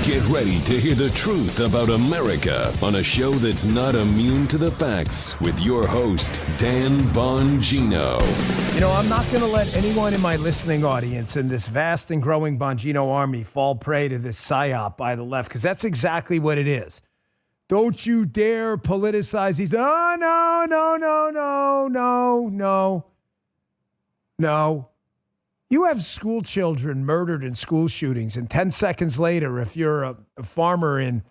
Get ready to hear the truth about America on a show that's not immune to the facts with your host, Dan Bongino. You know, I'm not going to let anyone in my listening audience in this vast and growing Bongino army fall prey to this psyop by the left, because that's exactly what it is. Don't you dare politicize these. Oh, no. You have school children murdered in school shootings, and 10 seconds later, if you're a farmer in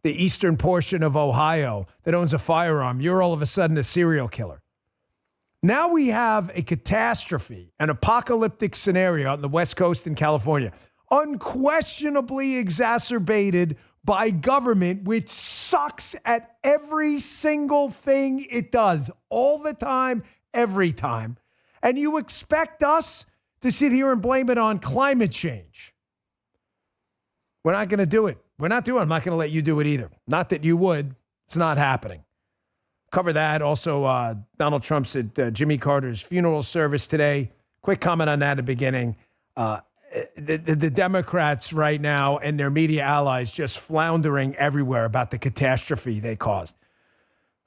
the eastern portion of Ohio that owns a firearm, you're all of a sudden a serial killer. Now we have a catastrophe, an apocalyptic scenario on the West Coast in California, unquestionably exacerbated by government, which sucks at every single thing it does, all the time, every time. And you expect us to sit here and blame it on climate change. We're not going to do it. I'm not going to let you do it either. Not that you would. It's not happening. Cover that. Also, Donald Trump's at Jimmy Carter's funeral service today. Quick comment on that at the beginning. The Democrats right now and their media allies just floundering everywhere about the catastrophe they caused.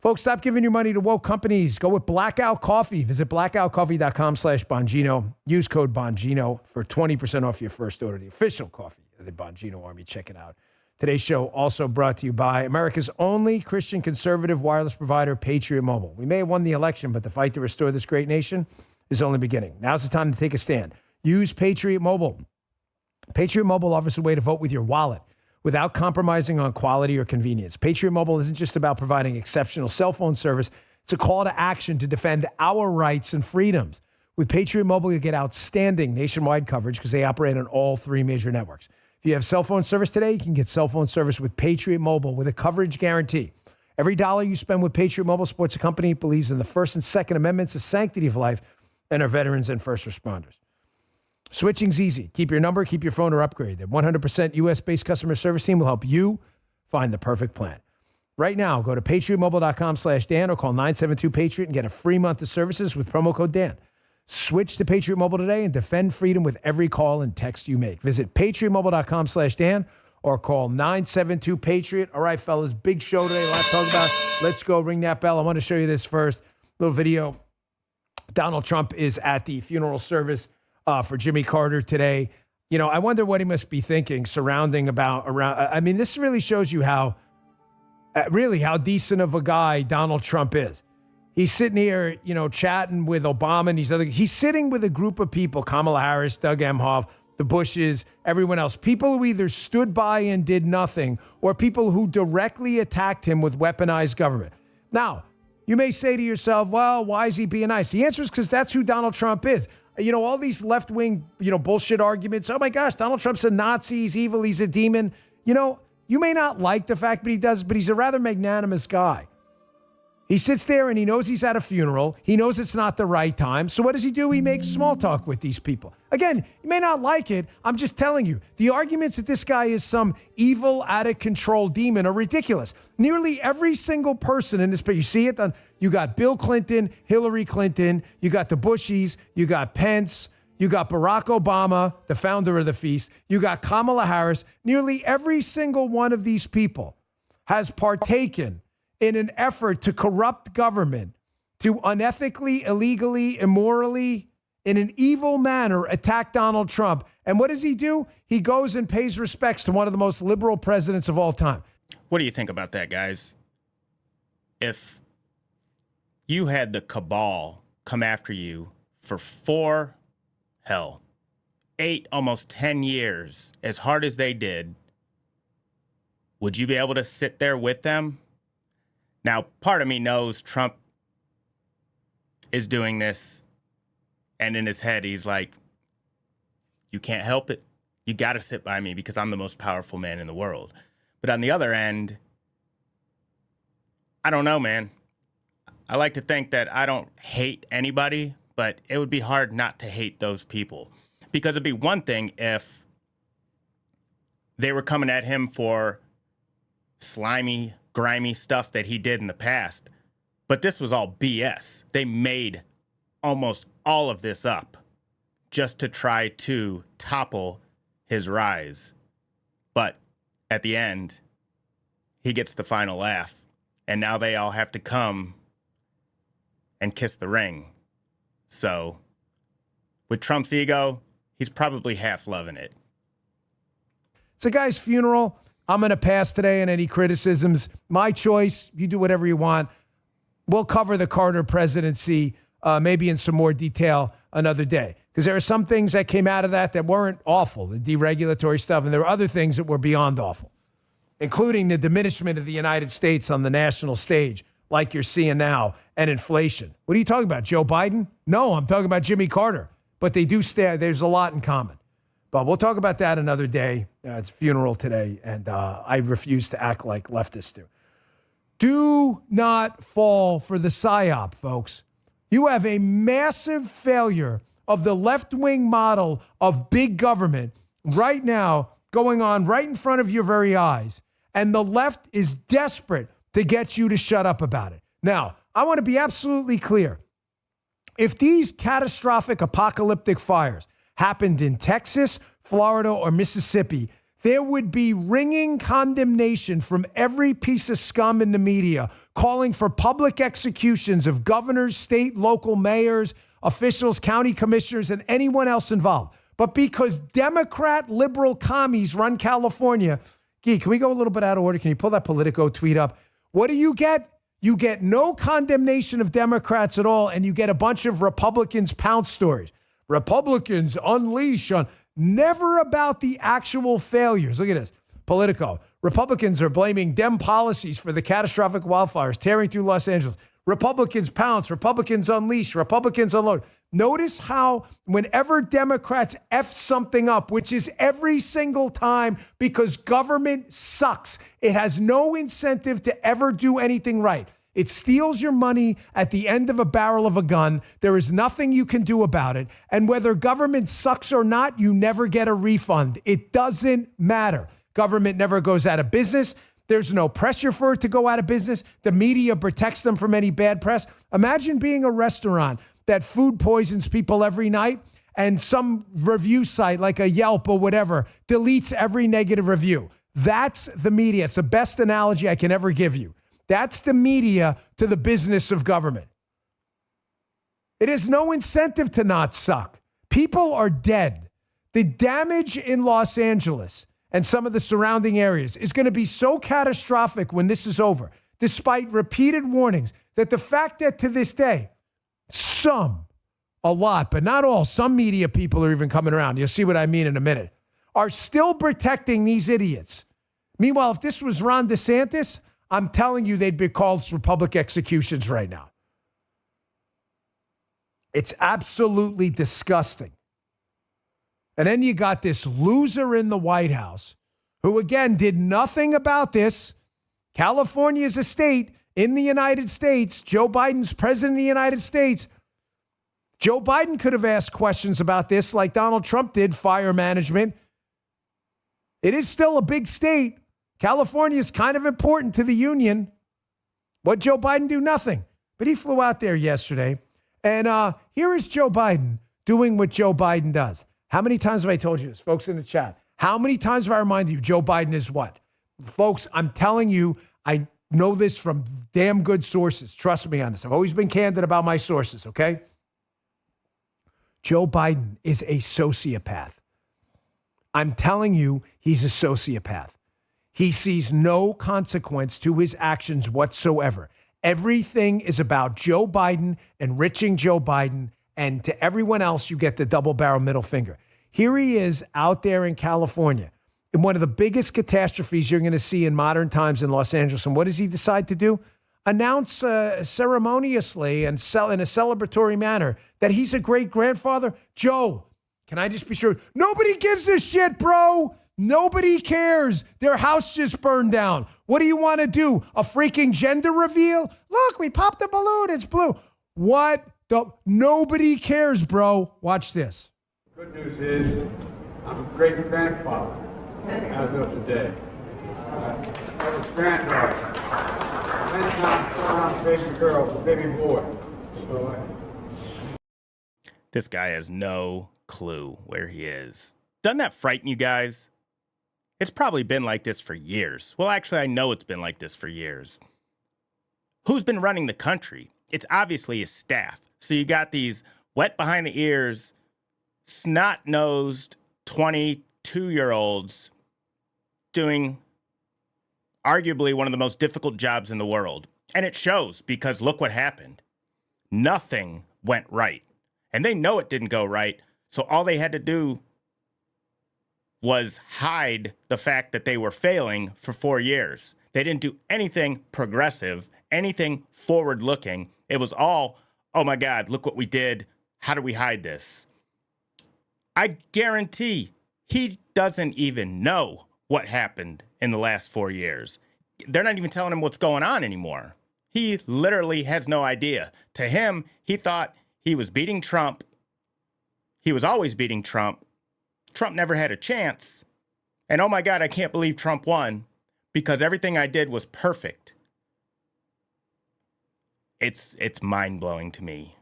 Folks, stop giving your money to woke companies. Go with Blackout Coffee. Visit blackoutcoffee.com/Bongino. Use code Bongino for 20% off your first order. The official coffee of the Bongino Army. Check it out. Today's show also brought to you by America's only Christian conservative wireless provider, Patriot Mobile. We may have won the election, but the fight to restore this great nation is only beginning. Now's the time to take a stand. Use Patriot Mobile. Patriot Mobile offers a way to vote with your wallet without compromising on quality or convenience. Patriot Mobile isn't just about providing exceptional cell phone service. It's a call to action to defend our rights and freedoms. With Patriot Mobile, you get outstanding nationwide coverage because they operate on all three major networks. If you have cell phone service today, you can get cell phone service with Patriot Mobile with a coverage guarantee. Every dollar you spend with Patriot Mobile supports a company that believes in the First and Second Amendments, the sanctity of life, and our veterans and first responders. Switching's easy. Keep your number, keep your phone, or upgrade. Their 100% U.S.-based customer service team will help you find the perfect plan. Right now, go to patriotmobile.com/Dan or call 972-PATRIOT and get a free month of services with promo code Dan. Switch to Patriot Mobile today and defend freedom with every call and text you make. Visit patriotmobile.com/Dan or call 972-PATRIOT. All right, fellas, big show today. A lot to talk about. Let's go. Ring that bell. I want to show you this first. Little video. Donald Trump is at the funeral service for Jimmy Carter today. You know, I wonder what he must be thinking I mean, this really shows you how decent of a guy Donald Trump is. He's sitting here, chatting with Obama and he's sitting with a group of people, Kamala Harris, Doug Emhoff, the Bushes, everyone else, people who either stood by and did nothing or people who directly attacked him with weaponized government. Now, you may say to yourself, well, why is he being nice? The answer is because that's who Donald Trump is. All these left-wing, bullshit arguments. Oh my gosh, Donald Trump's a Nazi, he's evil, he's a demon. You may not like the fact that he does, but he's a rather magnanimous guy. He sits there and he knows he's at a funeral. He knows it's not the right time. So what does he do? He makes small talk with these people. Again, you may not like it. I'm just telling you, the arguments that this guy is some evil, out-of-control demon are ridiculous. Nearly every single person in this picture, you see it? You got Bill Clinton, Hillary Clinton, you got the Bushies, you got Pence, you got Barack Obama, the founder of the feast, you got Kamala Harris. Nearly every single one of these people has partaken in an effort to corrupt government, to unethically, illegally, immorally, in an evil manner, attack Donald Trump. And what does he do? He goes and pays respects to one of the most liberal presidents of all time. What do you think about that, guys? If you had the cabal come after you for 8, almost 10 years, as hard as they did, would you be able to sit there with them? Now, part of me knows Trump is doing this, and in his head, he's like, you can't help it. You got to sit by me because I'm the most powerful man in the world. But on the other end, I don't know, man. I like to think that I don't hate anybody, but it would be hard not to hate those people. Because it'd be one thing if they were coming at him for slimy, grimy stuff that he did in the past. But this was all BS. They made almost all of this up just to try to topple his rise. But at the end, he gets the final laugh. And now they all have to come and kiss the ring. So with Trump's ego, he's probably half loving it. It's a guy's funeral. I'm going to pass today on any criticisms. My choice. You do whatever you want. We'll cover the Carter presidency maybe in some more detail another day. Because there are some things that came out of that weren't awful, the deregulatory stuff, and there were other things that were beyond awful, including the diminishment of the United States on the national stage, like you're seeing now, and inflation. What are you talking about, Joe Biden? No, I'm talking about Jimmy Carter. But they do stay. There's a lot in common. But we'll talk about that another day. It's funeral today, and I refuse to act like leftists do. Do not fall for the psyop, folks. You have a massive failure of the left-wing model of big government right now going on right in front of your very eyes. And the left is desperate to get you to shut up about it. Now, I want to be absolutely clear. If these catastrophic apocalyptic fires happened in Texas, Florida, or Mississippi, there would be ringing condemnation from every piece of scum in the media calling for public executions of governors, state, local mayors, officials, county commissioners, and anyone else involved. But because Democrat liberal commies run California, Gee, can we go a little bit out of order? Can you pull that Politico tweet up? What do you get? You get no condemnation of Democrats at all, and you get a bunch of Republicans pounce stories. Republicans unleash on, never about the actual failures. Look at this. Politico. Republicans are blaming Dem policies for the catastrophic wildfires tearing through Los Angeles. Republicans pounce. Republicans unleash. Republicans unload. Notice how whenever Democrats F something up, which is every single time because government sucks, it has no incentive to ever do anything right. It steals your money at the end of a barrel of a gun. There is nothing you can do about it. And whether government sucks or not, you never get a refund. It doesn't matter. Government never goes out of business. There's no pressure for it to go out of business. The media protects them from any bad press. Imagine being a restaurant that food poisons people every night and some review site like a Yelp or whatever deletes every negative review. That's the media. It's the best analogy I can ever give you. That's the media to the business of government. It has no incentive to not suck. People are dead. The damage in Los Angeles and some of the surrounding areas is going to be so catastrophic when this is over, despite repeated warnings, that the fact that to this day, a lot, but not all, some media people are even coming around, you'll see what I mean in a minute, are still protecting these idiots. Meanwhile, if this was Ron DeSantis, I'm telling you they'd be called for public executions right now. It's absolutely disgusting. And then you got this loser in the White House who, again, did nothing about this. California is a state in the United States. Joe Biden's president of the United States. Joe Biden could have asked questions about this like Donald Trump did, fire management. It is still a big state. California is kind of important to the union. What Joe Biden do? Nothing. But he flew out there yesterday. And here is Joe Biden doing what Joe Biden does. How many times have I told you this, folks in the chat? How many times have I reminded you Joe Biden is what? Folks, I'm telling you, I know this from damn good sources. Trust me on this. I've always been candid about my sources, okay? Joe Biden is a sociopath. I'm telling you, he's a sociopath. He sees no consequence to his actions whatsoever. Everything is about Joe Biden, enriching Joe Biden, and to everyone else, you get the double-barrel middle finger. Here he is out there in California in one of the biggest catastrophes you're going to see in modern times in Los Angeles. And what does he decide to do? Announce ceremoniously and in a celebratory manner that he's a great-grandfather. Joe, can I just be sure? Nobody gives a shit, bro. Nobody cares. Their house just burned down. What do you want to do? A freaking gender reveal? Look, we popped a balloon. It's blue. What the? Nobody cares, bro. Watch this. Good news is I'm a great-grandfather as of today. I was granddaughter. Then I'm a baby girl, a baby boy. So, This guy has no clue where he is. Doesn't that frighten you guys? It's probably been like this for years. Well, actually, I know it's been like this for years. Who's been running the country? It's obviously his staff. So you got these wet behind the ears, snot-nosed 22-year-olds doing arguably one of the most difficult jobs in the world. And it shows because look what happened. Nothing went right. And they know it didn't go right. So all they had to do was hide the fact that they were failing for 4 years. They didn't do anything progressive, anything forward-looking. It was all, oh my God, look what we did. How do we hide this? I guarantee he doesn't even know what happened in the last 4 years. They're not even telling him what's going on anymore. He literally has no idea. To him, he thought he was beating Trump. He was always beating Trump. Trump never had a chance. And oh my God, I can't believe Trump won because everything I did was perfect. It's mind-blowing to me.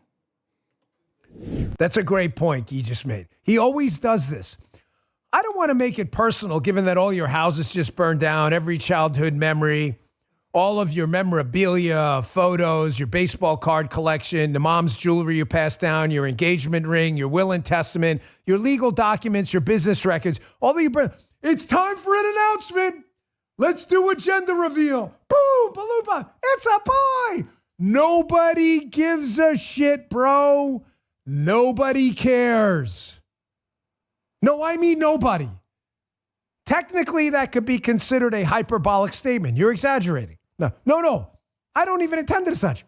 That's a great point he just made. He always does this. I don't want to make it personal, given that all your houses just burned down, every childhood memory, all of your memorabilia, photos, your baseball card collection, the mom's jewelry you passed down, your engagement ring, your will and testament, your legal documents, your business records, all of you burn. It's time for an announcement. Let's do a gender reveal. Boom, balloon pop. It's a boy. Nobody gives a shit, bro. Nobody cares. No, I mean nobody. Technically, that could be considered a hyperbolic statement. You're exaggerating. No. I don't even intend it as such.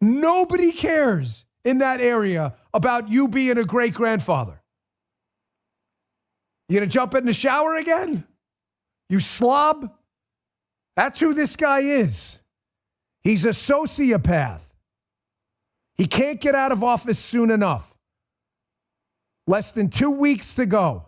Nobody cares in that area about you being a great-grandfather. You gonna jump in the shower again? You slob? That's who this guy is. He's a sociopath. He can't get out of office soon enough. Less than 2 weeks to go.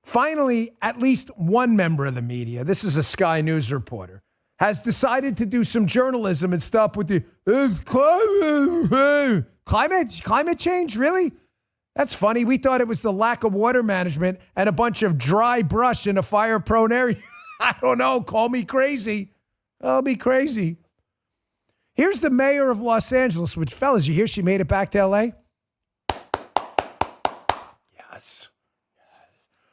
Finally, at least one member of the media, this is a Sky News reporter, has decided to do some journalism and stop with the climate change, really? That's funny. We thought it was the lack of water management and a bunch of dry brush in a fire-prone area. I don't know. Call me crazy. I'll be crazy. Here's the mayor of Los Angeles, which, fellas, you hear she made it back to L.A.? Yes.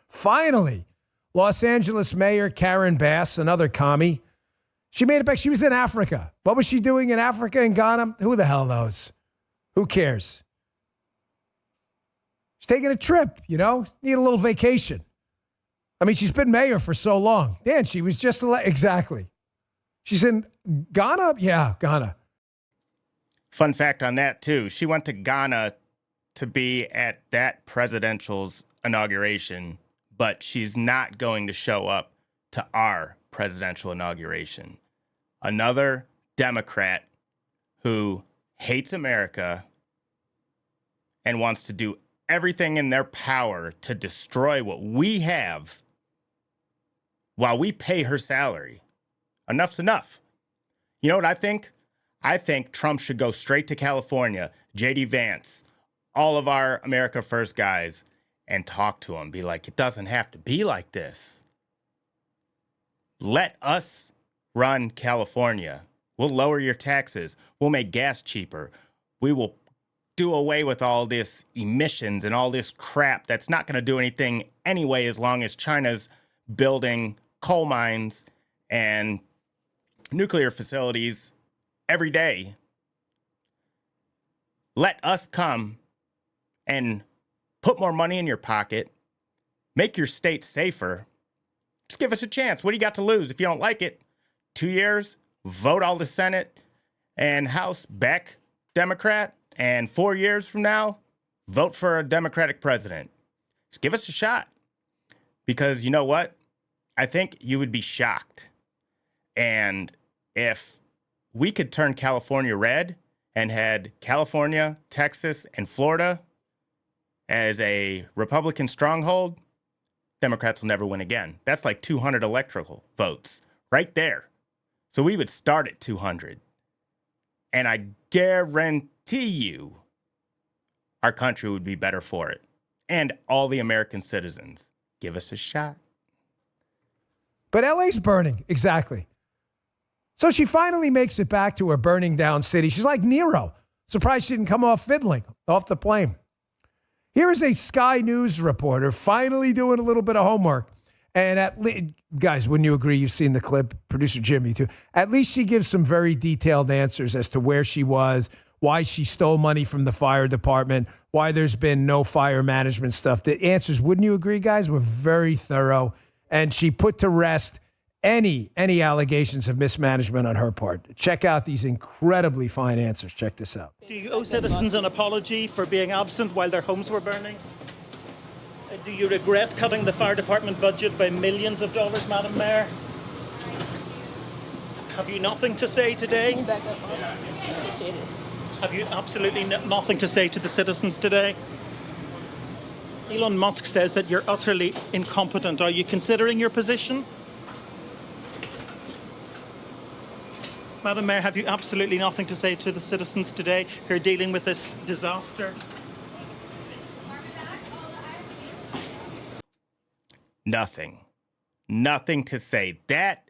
Finally, Los Angeles Mayor Karen Bass, another commie, she made it back. She was in Africa. What was she doing in Africa and Ghana? Who the hell knows? Who cares? She's taking a trip, need a little vacation. I mean, she's been mayor for so long. Dan, she was just exactly. She's in Ghana? Yeah, Ghana. Fun fact on that, too. She went to Ghana to be at that presidential's inauguration, but she's not going to show up to our presidential inauguration. Another Democrat who hates America and wants to do everything in their power to destroy what we have while we pay her salary. Enough's enough. You know what I think? I think Trump should go straight to California, J.D. Vance, all of our America First guys, and talk to them. Be like, it doesn't have to be like this. Let us run California. We'll lower your taxes. We'll make gas cheaper. We will do away with all this emissions and all this crap that's not going to do anything anyway as long as China's building coal mines and nuclear facilities every day. Let us come and put more money in your pocket, make your state safer. Just give us a chance. What do you got to lose? If you don't like it, 2 years, vote all the Senate and House back Democrat, and 4 years from now, vote for a Democratic president. Just give us a shot. Because you know what? I think you would be shocked. And if we could turn California red and had California, Texas, and Florida as a Republican stronghold, Democrats will never win again. That's like 200 electoral votes right there. So we would start at 200. And I guarantee you our country would be better for it. and all the American citizens. Give us a shot. But LA's burning, exactly. So she finally makes it back to her burning down city. She's like Nero. Surprised she didn't come off fiddling off the plane. Here is a Sky News reporter finally doing a little bit of homework. And guys, wouldn't you agree? You've seen the clip, producer Jimmy too. At least she gives some very detailed answers as to where she was, why she stole money from the fire department, why there's been no fire management stuff. The answers, wouldn't you agree, guys, were very thorough. And she put to rest any allegations of mismanagement on her part. Check out these incredibly fine answers. Check this out. Do you owe citizens an apology for being absent while their homes were burning? Do you regret cutting the fire department budget by millions of dollars, Madam Mayor? Have you nothing to say today? Have you absolutely nothing to say to the citizens today? Elon Musk says that you're utterly incompetent. Are you considering your position? Madam Mayor, have you absolutely nothing to say to the citizens today who are dealing with this disaster? Nothing. Nothing to say. That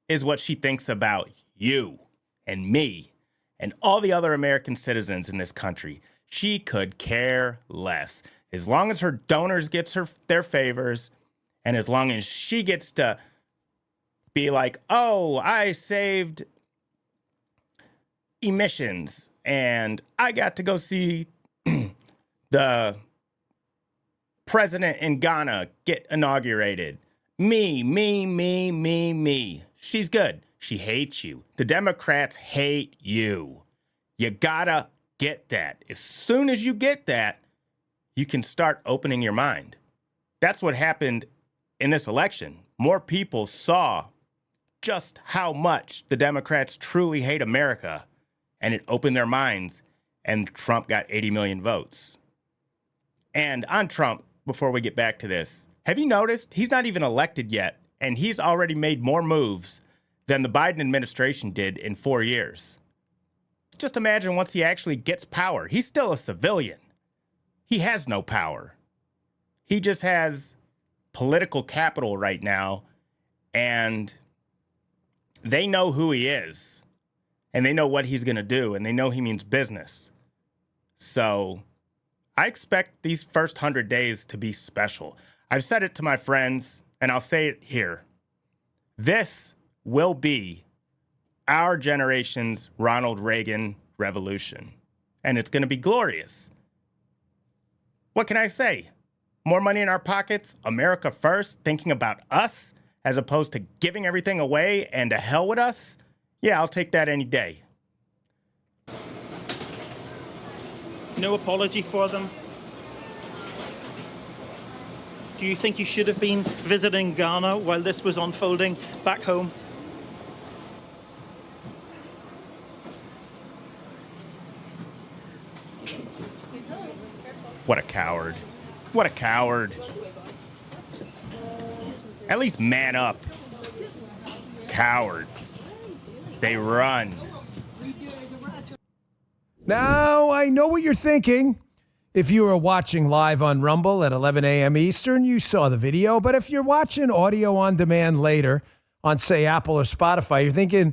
is what she thinks about you and me and all the other American citizens in this country. She could care less. As long as her donors gets their favors, and as long as she gets to be like, oh, I saved emissions and I got to go see the president in Ghana get inaugurated. Me. She's good. She hates you. The Democrats hate you. You gotta get that. As soon as you get that, you can start opening your mind. That's what happened in this election. More people saw just how much the Democrats truly hate America, and it opened their minds, and Trump got 80 million votes. And on Trump, before we get back to this, have you noticed he's not even elected yet, and he's already made more moves than the Biden administration did in 4 years? Just imagine once he actually gets power. He's still a civilian. He has no power. He just has political capital right now, and they know who he is, and they know what he's going to do, and they know he means business. So I expect these first 100 days to be special. I've said it to my friends, and I'll say it here. This will be our generation's Ronald Reagan revolution, and it's going to be glorious. What can I say? More money in our pockets, America first, thinking about us as opposed to giving everything away and to hell with us? Yeah, I'll take that any day. No apology for them? Do you think you should have been visiting Ghana while this was unfolding back home? What a coward. What a coward. At least man up. Cowards. They run. Now, I know what you're thinking. If you were watching live on Rumble at 11 a.m. Eastern, you saw the video. But if you're watching audio on demand later on, say, Apple or Spotify, you're thinking,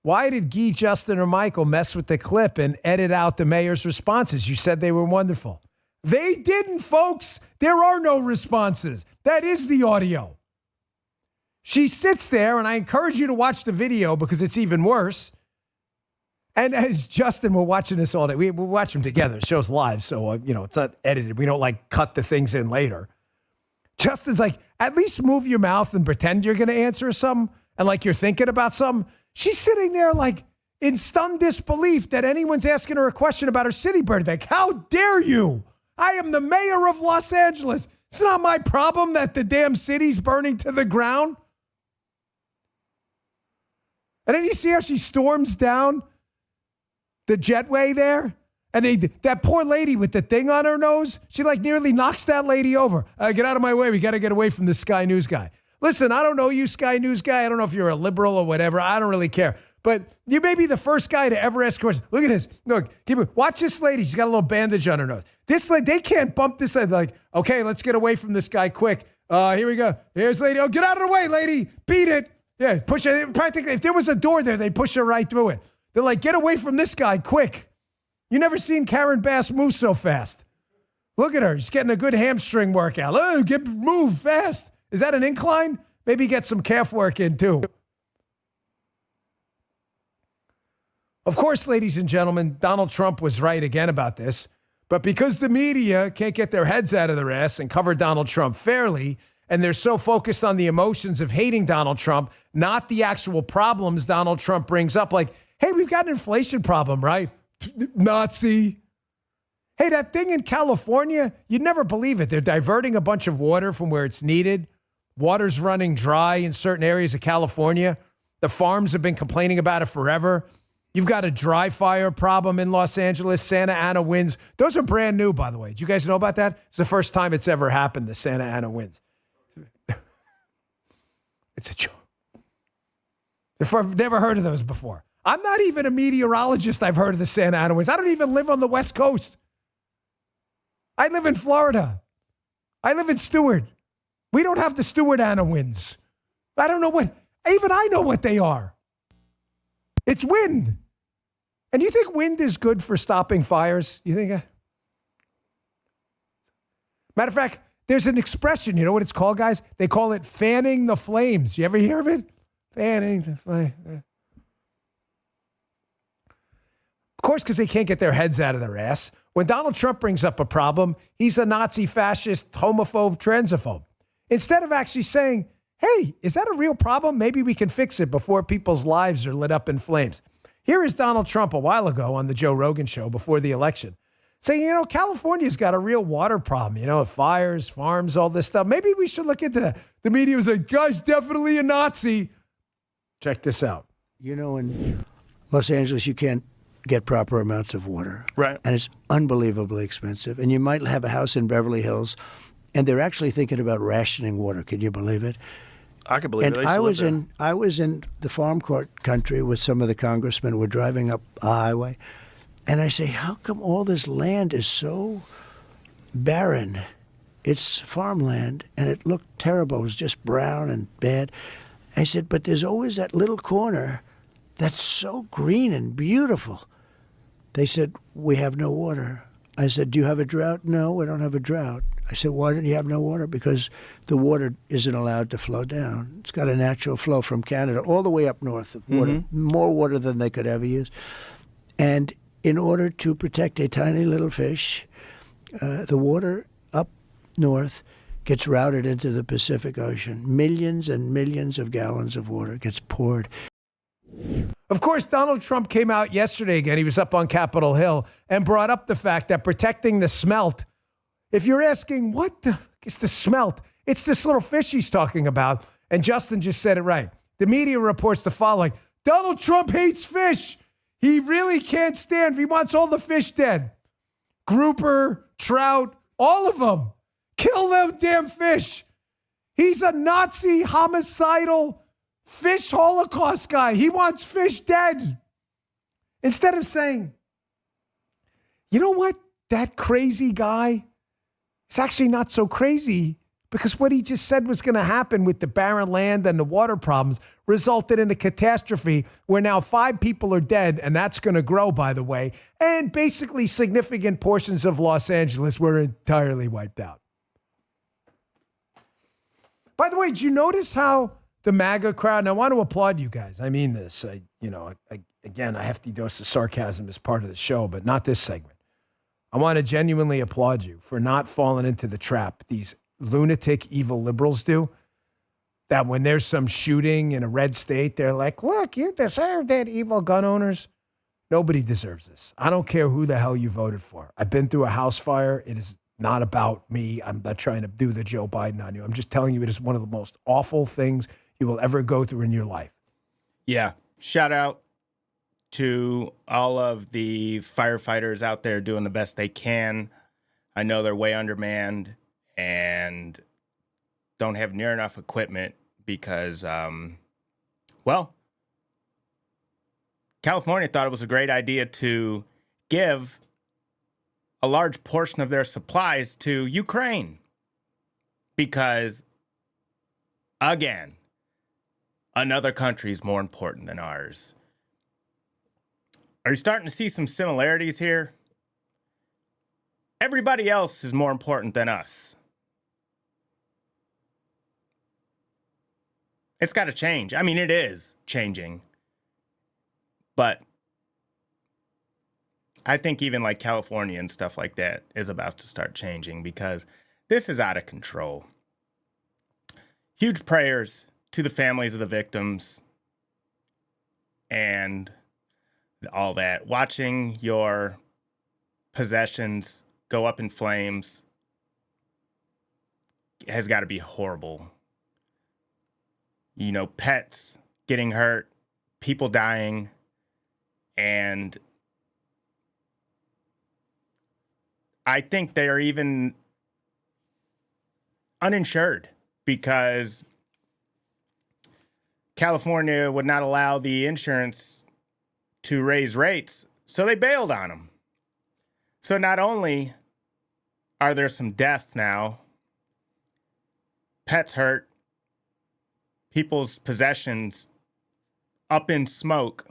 why did Guy, Justin, or Michael mess with the clip and edit out the mayor's responses? You said they were wonderful. They didn't, folks. There are no responses. That is the audio. She sits there, and I encourage you to watch the video because it's even worse. And as Justin, we're watching this all day. We watch them together. The show's live, so, it's not edited. We don't, cut the things in later. Justin's like, at least move your mouth and pretend you're going to answer something and you're thinking about something. She's sitting there, in stunned disbelief that anyone's asking her a question about her city birthday. How dare you? I am the mayor of Los Angeles. It's not my problem that the damn city's burning to the ground. And then you see how she storms down the jetway there? And that poor lady with the thing on her nose, she nearly knocks that lady over. Get out of my way. We got to get away from this Sky News guy. Listen, I don't know you, Sky News guy. I don't know if you're a liberal or whatever. I don't really care. But you may be the first guy to ever ask questions. Look at this. Look, watch this lady. She's got a little bandage on her nose. This lady, they can't bump this lady. Like, okay, let's get away from this guy quick. Here we go. Here's lady. Oh, get out of the way, lady. Beat it. Yeah, push it. Practically, if there was a door there, they'd push her right through it. They're like, get away from this guy quick. You never seen Karen Bass move so fast. Look at her. She's getting a good hamstring workout. Oh, move fast. Is that an incline? Maybe get some calf work in too. Of course, ladies and gentlemen, Donald Trump was right again about this. But because the media can't get their heads out of their ass and cover Donald Trump fairly, and they're so focused on the emotions of hating Donald Trump, not the actual problems Donald Trump brings up, like, hey, we've got an inflation problem, right? Nazi. Hey, that thing in California, you'd never believe it. They're diverting a bunch of water from where it's needed. Water's running dry in certain areas of California. The farms have been complaining about it forever. You've got a dry fire problem in Los Angeles, Santa Ana winds. Those are brand new, by the way. Do you guys know about that? It's the first time it's ever happened, the Santa Ana winds. It's a joke. I've never heard of those before. I'm not even a meteorologist. I've heard of the Santa Ana winds. I don't even live on the West Coast. I live in Florida. I live in Stewart. We don't have the Stewart Ana winds. I don't know even I know what they are. It's wind. And you think wind is good for stopping fires? You think? Matter of fact, there's an expression. You know what it's called, guys? They call it fanning the flames. You ever hear of it? Fanning the flame. Of course, because they can't get their heads out of their ass. When Donald Trump brings up a problem, he's a Nazi, fascist, homophobe, transphobe. Instead of actually saying, hey, is that a real problem? Maybe we can fix it before people's lives are lit up in flames. Here is Donald Trump a while ago on the Joe Rogan show before the election saying, California's got a real water problem, fires, farms, all this stuff. Maybe we should look into that. The media was like, guy's definitely a Nazi. Check this out. In Los Angeles, you can't get proper amounts of water. Right. And it's unbelievably expensive. And you might have a house in Beverly Hills, and they're actually thinking about rationing water. Can you believe it? I can believe and it. I was in the farm court country with some of the congressmen. We're driving up a highway, and I say, how come all this land is so barren? It's farmland, and it looked terrible. It was just brown and bad. I said, but there's always that little corner that's so green and beautiful. They said, we have no water. I said, do you have a drought? No, we don't have a drought. I said, why don't you have no water? Because the water isn't allowed to flow down. It's got a natural flow from Canada all the way up north of water, more water than they could ever use. And in order to protect a tiny little fish, the water up north gets routed into the Pacific Ocean. Millions and millions of gallons of water gets poured. Of course, Donald Trump came out yesterday again. He was up on Capitol Hill and brought up the fact that protecting the smelt, if you're asking, what the is the smelt? It's this little fish he's talking about. And Justin just said it right. The media reports the following. Donald Trump hates fish. He really can't stand. He wants all the fish dead. Grouper, trout, all of them. Kill them damn fish. He's a Nazi, homicidal, fish Holocaust guy. He wants fish dead. Instead of saying, you know what? That crazy guy is actually not so crazy because what he just said was going to happen with the barren land and the water problems resulted in a catastrophe where now 5 people are dead, and that's going to grow, by the way, and basically significant portions of Los Angeles were entirely wiped out. By the way, did you notice how the MAGA crowd, and I want to applaud you guys. I mean this. Again, a hefty dose of sarcasm is part of the show, but not this segment. I want to genuinely applaud you for not falling into the trap these lunatic, evil liberals do, that when there's some shooting in a red state, they're like, look, you deserve that, evil gun owners. Nobody deserves this. I don't care who the hell you voted for. I've been through a house fire. It is not about me. I'm not trying to do the Joe Biden on you. I'm just telling you it is one of the most awful things you will ever go through in your life. Yeah. Shout out to all of the firefighters out there doing the best they can. I know they're way undermanned and don't have near enough equipment because, California thought it was a great idea to give a large portion of their supplies to Ukraine because, again, another country is more important than ours. Are you starting to see some similarities here? Everybody else is more important than us. It's got to change. I mean, it is changing. But I think even like California and stuff like that is about to start changing because this is out of control. Huge prayers to the families of the victims and all that. Watching your possessions go up in flames has got to be horrible. You know, pets getting hurt, people dying, and I think they are even uninsured because California would not allow the insurance to raise rates, so they bailed on them. So not only are there some deaths now, pets hurt, people's possessions up in smoke,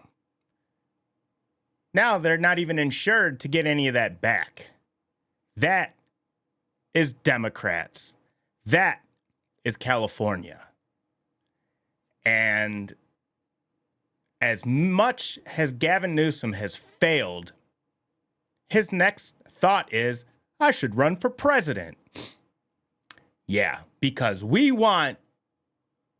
now they're not even insured to get any of that back. That is Democrats. That is California. And as much as Gavin Newsom has failed, his next thought is, I should run for president. Yeah, because we want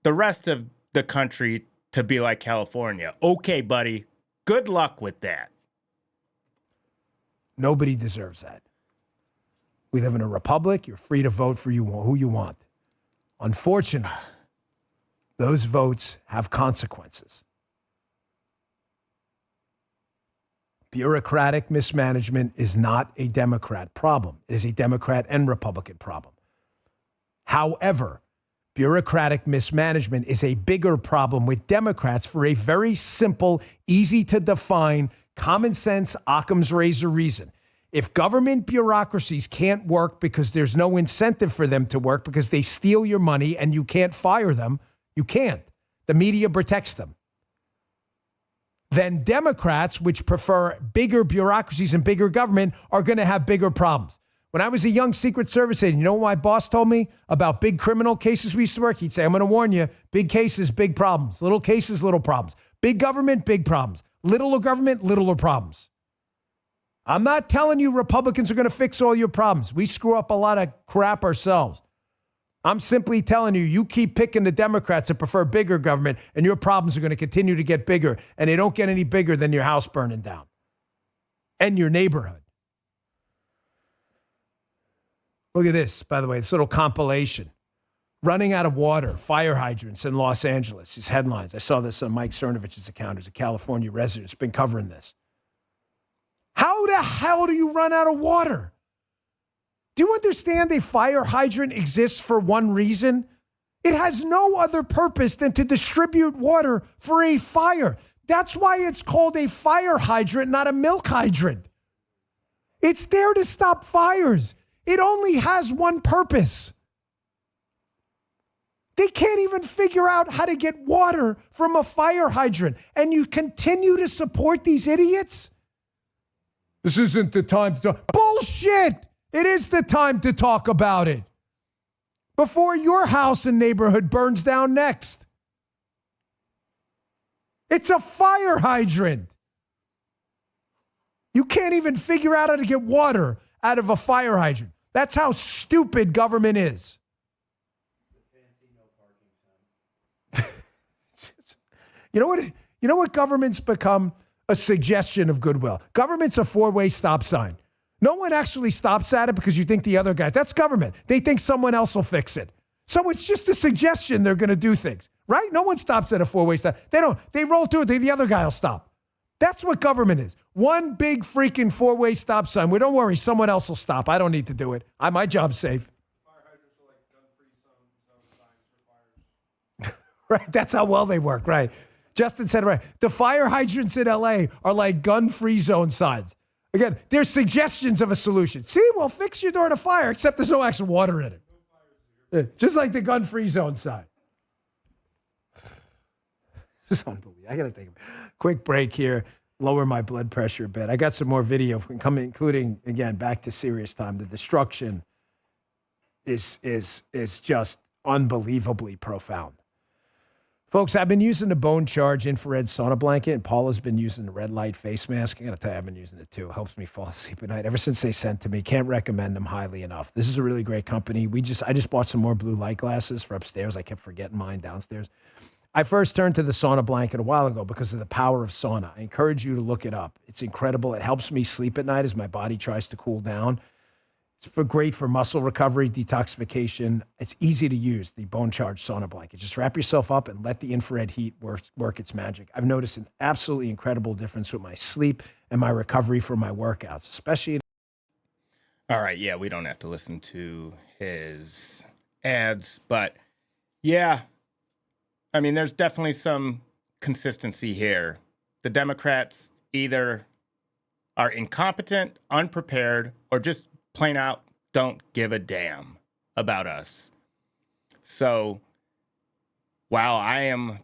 the rest of the country to be like California. Okay, buddy, good luck with that. Nobody deserves that. We live in a republic. You're free to vote for who you want. Unfortunately, those votes have consequences. Bureaucratic mismanagement is not a Democrat problem. It is a Democrat and Republican problem. However, bureaucratic mismanagement is a bigger problem with Democrats for a very simple, easy to define, common sense, Occam's razor reason. If government bureaucracies can't work because there's no incentive for them to work because they steal your money and you can't fire them, you can't. The media protects them. Then Democrats, which prefer bigger bureaucracies and bigger government, are going to have bigger problems. When I was a young Secret Service agent, you know what my boss told me about big criminal cases we used to work? He'd say, I'm going to warn you, big cases, big problems. Little cases, little problems. Big government, big problems. Littler government, littler problems. I'm not telling you Republicans are going to fix all your problems. We screw up a lot of crap ourselves. I'm simply telling you, you keep picking the Democrats that prefer bigger government, and your problems are going to continue to get bigger, and they don't get any bigger than your house burning down and your neighborhood. Look at this, by the way, this little compilation. Running out of water, fire hydrants in Los Angeles. These headlines. I saw this on Mike Cernovich's account. He's a California resident. He's been covering this. How the hell do you run out of water? Do you understand a fire hydrant exists for one reason? It has no other purpose than to distribute water for a fire. That's why it's called a fire hydrant, not a milk hydrant. It's there to stop fires. It only has one purpose. They can't even figure out how to get water from a fire hydrant. And you continue to support these idiots? This isn't the time to talk. Bullshit! It is the time to talk about it. Before your house and neighborhood burns down next. It's a fire hydrant. You can't even figure out how to get water out of a fire hydrant. That's how stupid government is. You know what government's become? A suggestion of goodwill. Government's a four-way stop sign. No one actually stops at it because you think the other guy, that's government. They think someone else will fix it. So it's just a suggestion they're going to do things, right? No one stops at a four-way stop. They don't. They roll through it. The other guy will stop. That's what government is. One big freaking four-way stop sign. Well, don't worry. Someone else will stop. I don't need to do it. My job's safe. Fire hydrants are like gun-free zone signs for fires. Right. That's how well they work. Right. Justin said, right, the fire hydrants in LA are like gun-free zone signs. Again, there's suggestions of a solution. See, we'll fix your door to fire, except there's no actual water in it. Just like the gun-free zone sign. This is unbelievable. I got to take a quick break here, lower my blood pressure a bit. I got some more video coming, including, again, back to serious time. The destruction is just unbelievably profound. Folks, I've been using the Bone Charge infrared sauna blanket, and Paula's been using the red light face mask. I got to tell you, I've been using it too. It helps me fall asleep at night. Ever since they sent to me, can't recommend them highly enough. This is a really great company. I just bought some more blue light glasses for upstairs. I kept forgetting mine downstairs. I first turned to the sauna blanket a while ago because of the power of sauna. I encourage you to look it up. It's incredible. It helps me sleep at night as my body tries to cool down. It's great for muscle recovery, detoxification. It's easy to use, the Bone Charge sauna blanket. Just wrap yourself up and let the infrared heat work its magic. I've noticed an absolutely incredible difference with my sleep and my recovery from my workouts, especially. All right, yeah, we don't have to listen to his ads, but yeah, I mean, there's definitely some consistency here. The Democrats either are incompetent, unprepared, or just plain out don't give a damn about us. So while I am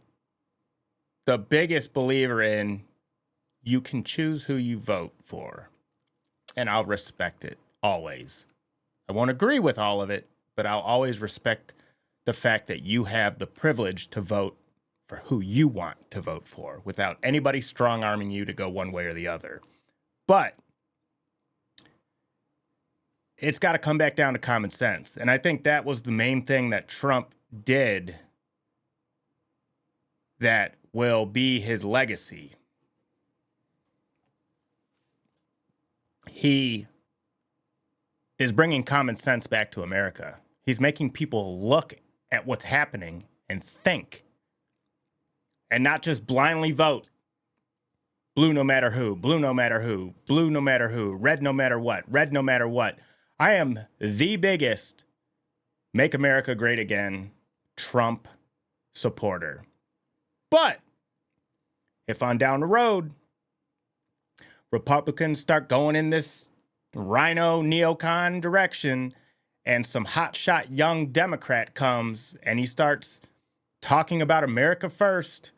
the biggest believer in you can choose who you vote for, and I'll respect it always. I won't agree with all of it, but I'll always respect the fact that you have the privilege to vote for who you want to vote for without anybody strong-arming you to go one way or the other. But it's got to come back down to common sense. And I think that was the main thing that Trump did that will be his legacy. He is bringing common sense back to America. He's making people look at what's happening and think, and not just blindly vote. Blue no matter who, blue no matter who, blue no matter who, red no matter what, red no matter what. I am the biggest Make America Great Again Trump supporter. But if on down the road, Republicans start going in this rhino neocon direction and some hotshot young Democrat comes and he starts talking about America first,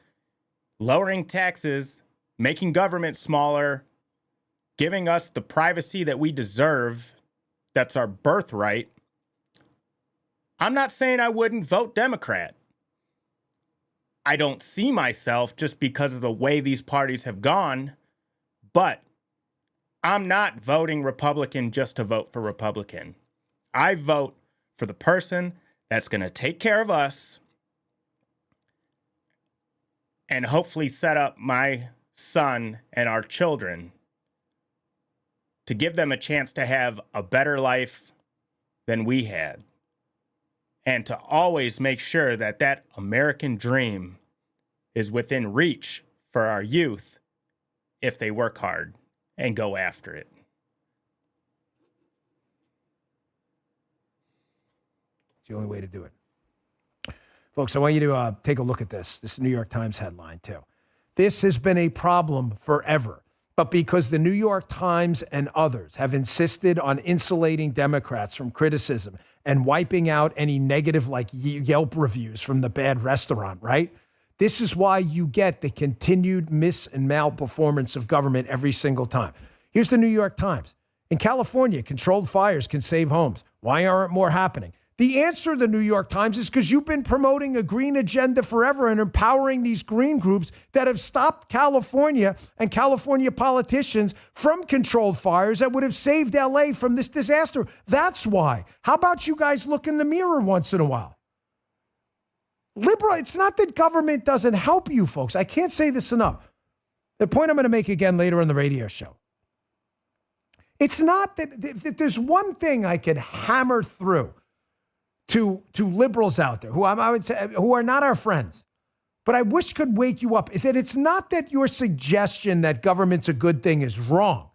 lowering taxes, making government smaller, giving us the privacy that we deserve, that's our birthright, I'm not saying I wouldn't vote Democrat. I don't see myself just because of the way these parties have gone, but I'm not voting Republican just to vote for Republican. I vote for the person that's going to take care of us and hopefully set up my son and our children to give them a chance to have a better life than we had. And to always make sure that that American dream is within reach for our youth if they work hard and go after it. It's the only way to do it. Folks, I want you to take a look at this. This New York Times headline, too. This has been a problem forever. But because the New York Times and others have insisted on insulating Democrats from criticism and wiping out any negative like Yelp reviews from the bad restaurant, right? This is why you get the continued mis- and malperformance of government every single time. Here's the New York Times. In California, controlled fires can save homes. Why aren't more happening? The answer to the New York Times is because you've been promoting a green agenda forever and empowering these green groups that have stopped California and California politicians from controlled fires that would have saved LA from this disaster. That's why. How about you guys look in the mirror once in a while? Liberal, it's not that government doesn't help you, folks. I can't say this enough. The point I'm going to make again later on the radio show. It's not that if there's one thing I could hammer through to liberals out there who I would say who are not our friends, but I wish could wake you up, is that it's not that your suggestion that government's a good thing is wrong.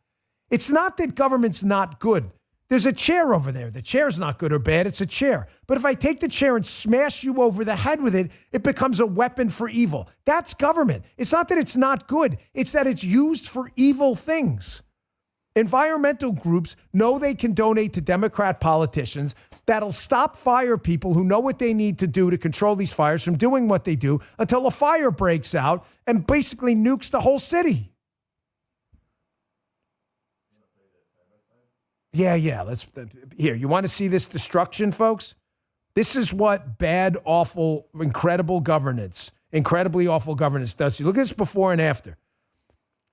It's not that government's not good. There's a chair over there. The chair's not good or bad. It's a chair. But if I take the chair and smash you over the head with it, it becomes a weapon for evil. That's government. It's not that it's not good. It's that it's used for evil things. Environmental groups know they can donate to Democrat politicians that'll stop fire people who know what they need to do to control these fires from doing what they do until a fire breaks out and basically nukes the whole city. Yeah. Here, you want to see this destruction, folks? This is what bad, awful, incredibly awful governance does. You look at this before and after.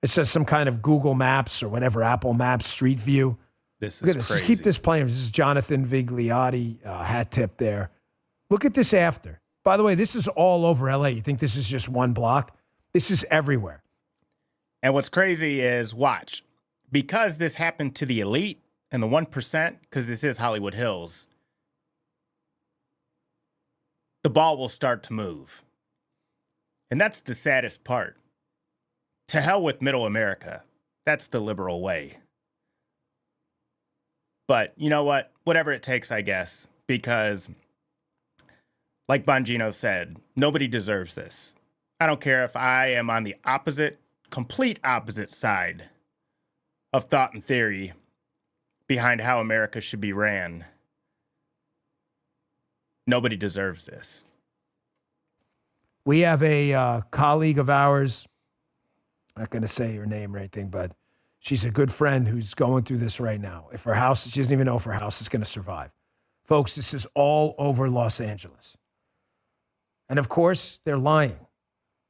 It says some kind of Google Maps or whatever, Apple Maps, Street View. This is Look at this. crazy. Just keep this playing. This is Jonathan Vigliotti, hat tip there. Look at this after. By the way, this is all over LA. You think this is just one block? This is everywhere. And what's crazy is, watch, because this happened to the elite and the 1%, because this is Hollywood Hills, the ball will start to move. And that's the saddest part. To hell with middle America. That's the liberal way. But you know what? Whatever it takes, I guess. Because, like Bongino said, nobody deserves this. I don't care if I am on the complete opposite side of thought and theory behind how America should be ran. Nobody deserves this. We have a colleague of ours, I'm not going to say her name or anything, but she's a good friend who's going through this right now. If her house, she doesn't even know if her house is going to survive. Folks, this is all over Los Angeles. And of course, they're lying.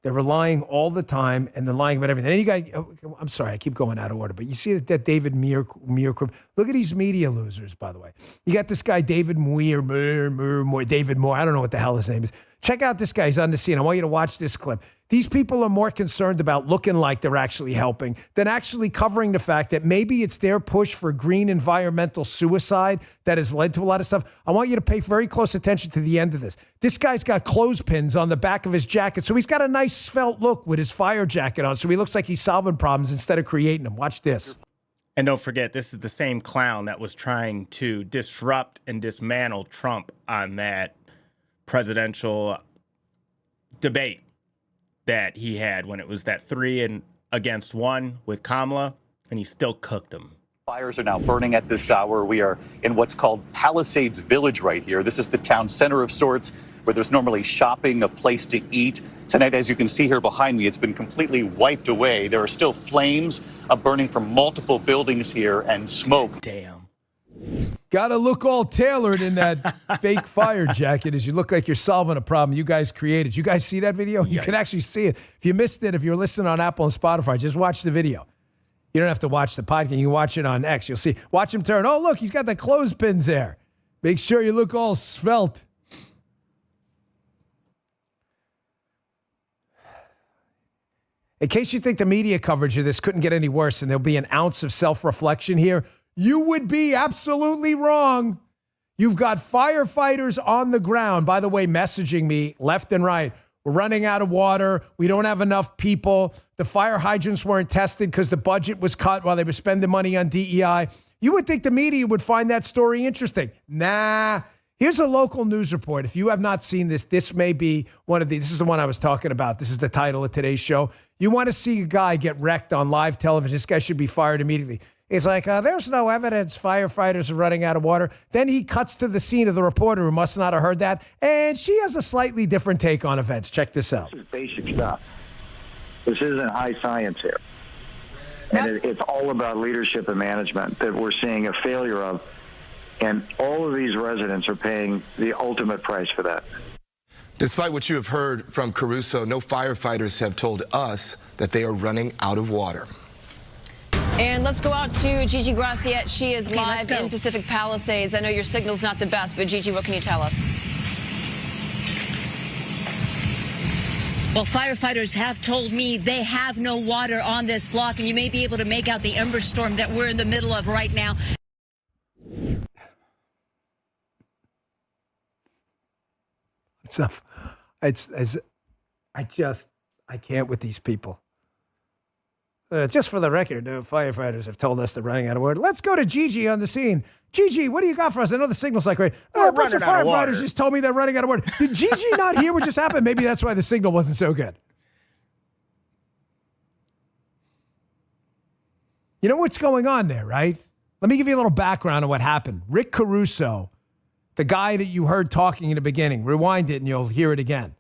They're lying all the time, and they're lying about everything. And you guys, I'm sorry, I keep going out of order, but you see that David Muir, look at these media losers, by the way. You got this guy, David Muir, David Moore, I don't know what the hell his name is. Check out this guy, he's on the scene. I want you to watch this clip. These people are more concerned about looking like they're actually helping than actually covering the fact that maybe it's their push for green environmental suicide that has led to a lot of stuff. I want you to pay very close attention to the end of this. This guy's got clothespins on the back of his jacket, so he's got a nice svelte look with his fire jacket on, so he looks like he's solving problems instead of creating them. Watch this. And don't forget, this is the same clown that was trying to disrupt and dismantle Trump on that presidential debate that he had when it was that 3-against-1 with Kamala, and he still cooked him. Fires are now burning at this hour. We are in what's called Palisades Village right here. This is the town center of sorts where there's normally shopping, a place to eat. Tonight, as you can see here behind me, it's been completely wiped away. There are still flames burning from multiple buildings here and smoke. Damn. Got to look all tailored in that fake fire jacket as you look like you're solving a problem you guys created. You guys see that video? You can actually see it. If you missed it, if you're listening on Apple and Spotify, just watch the video. You don't have to watch the podcast. You can watch it on X. You'll see. Watch him turn. Oh, look, he's got the clothespins there. Make sure you look all svelte. In case you think the media coverage of this couldn't get any worse and there'll be an ounce of self-reflection here, you would be absolutely wrong. You've got firefighters on the ground, by the way, messaging me left and right. We're running out of water. We don't have enough people. The fire hydrants weren't tested because the budget was cut while they were spending money on DEI. You would think the media would find that story interesting. Nah. Here's a local news report. If you have not seen this, this may be one of these. This is the one I was talking about. This is the title of today's show. You want to see a guy get wrecked on live television. This guy should be fired immediately. He's like, there's no evidence firefighters are running out of water. Then he cuts to the scene of the reporter who must not have heard that. And she has a slightly different take on events. Check this out. This is basic stuff. This isn't high science here. And it's all about leadership and management that we're seeing a failure of. And all of these residents are paying the ultimate price for that. Despite what you have heard from Caruso, no firefighters have told us that they are running out of water. And let's go out to Gigi Graciette. She is live in Pacific Palisades. I know your signal's not the best, but Gigi, what can you tell us? Well, firefighters have told me they have no water on this block, and you may be able to make out the ember storm that we're in the middle of right now. I can't with these people. Just for the record, firefighters have told us they're running out of water. Let's go to Gigi on the scene. Gigi, what do you got for us? I know the signal's like, right. A bunch of firefighters just told me they're running out of water. Did Gigi not hear what just happened? Maybe that's why the signal wasn't so good. You know what's going on there, right? Let me give you a little background on what happened. Rick Caruso, the guy that you heard talking in the beginning, rewind it and you'll hear it again.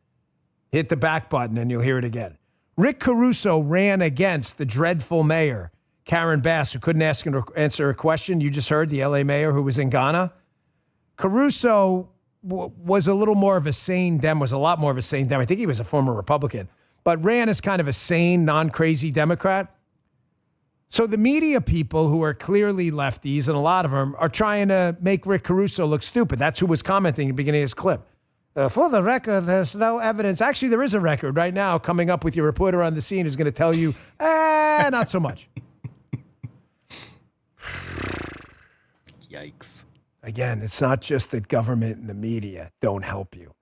Hit the back button and you'll hear it again. Rick Caruso ran against the dreadful mayor, Karen Bass, who couldn't answer a question. You just heard the LA mayor who was in Ghana. Caruso was a little more of a sane Dem, was a lot more of a sane Dem. I think he was a former Republican, but ran as kind of a sane, non-crazy Democrat. So the media people who are clearly lefties, and a lot of them, are trying to make Rick Caruso look stupid. That's who was commenting at the beginning of his clip. For the record, there's no evidence. Actually, there is a record right now coming up with your reporter on the scene who's going to tell you, not so much. Yikes. Again, it's not just that government and the media don't help you.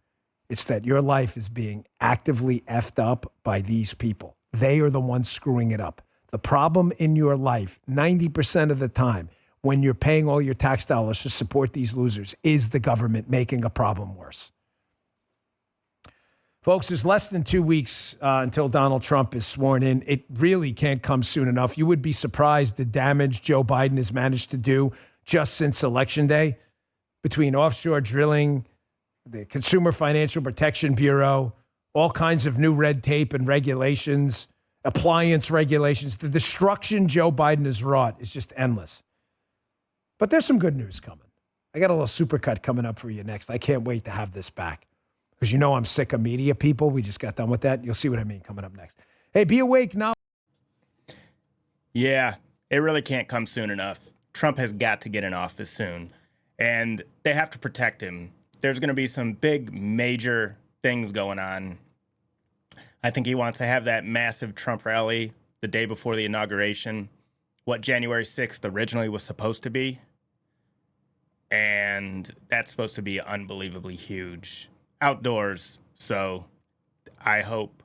It's that your life is being actively effed up by these people. They are the ones screwing it up. The problem in your life, 90% of the time, when you're paying all your tax dollars to support these losers, is the government making a problem worse. Folks, there's less than 2 weeks until Donald Trump is sworn in. It really can't come soon enough. You would be surprised the damage Joe Biden has managed to do just since Election Day between offshore drilling, the Consumer Financial Protection Bureau, all kinds of new red tape and regulations, appliance regulations. The destruction Joe Biden has wrought is just endless. But there's some good news coming. I got a little supercut coming up for you next. I can't wait to have this back. Because you know I'm sick of media people. We just got done with that. You'll see what I mean coming up next. Hey, be awake now. Yeah, it really can't come soon enough. Trump has got to get in office soon. And they have to protect him. There's going to be some big, major things going on. I think he wants to have that massive Trump rally the day before the inauguration, what January 6th originally was supposed to be. And that's supposed to be unbelievably huge. Outdoors, so I hope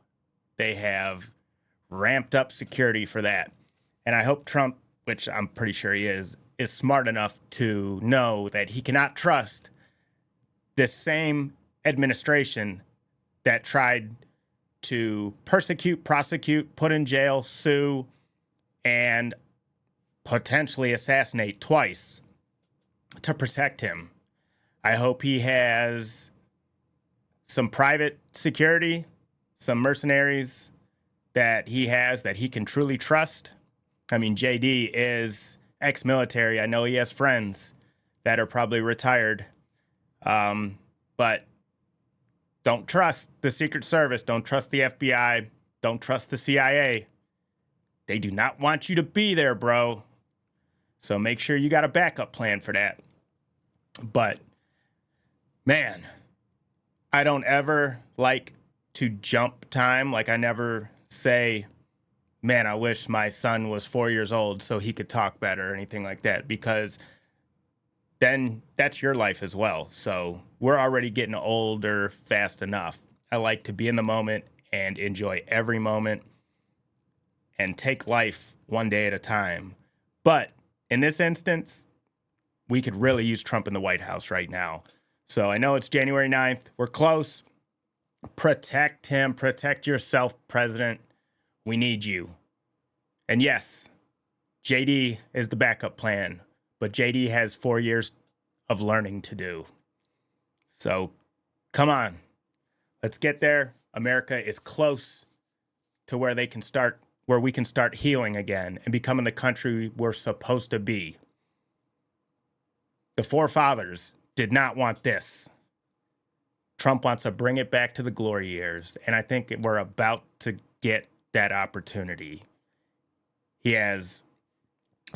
they have ramped up security for that. And I hope Trump, which I'm pretty sure he is smart enough to know that he cannot trust this same administration that tried to persecute, prosecute, put in jail, sue, and potentially assassinate twice to protect him. I hope he has some private security, some mercenaries that he has that he can truly trust. I mean, JD is ex-military. I know he has friends that are probably retired. But don't trust the Secret Service. Don't trust the FBI. Don't trust the CIA. They do not want you to be there, bro. So make sure you got a backup plan for that. But, man, I don't ever like to jump time. Like, I never say, man, I wish my son was 4 years old so he could talk better or anything like that, because then that's your life as well. So we're already getting older fast enough. I like to be in the moment and enjoy every moment and take life one day at a time. But in this instance, we could really use Trump in the White House right now. So I know it's January 9th. We're close. Protect him. Protect yourself, President. We need you. And yes, JD is the backup plan, but JD has 4 years of learning to do. So come on. Let's get there. America is close to where we can start healing again and becoming the country we're supposed to be. The forefathers did not want this. Trump wants to bring it back to the glory years, and I think we're about to get that opportunity. He has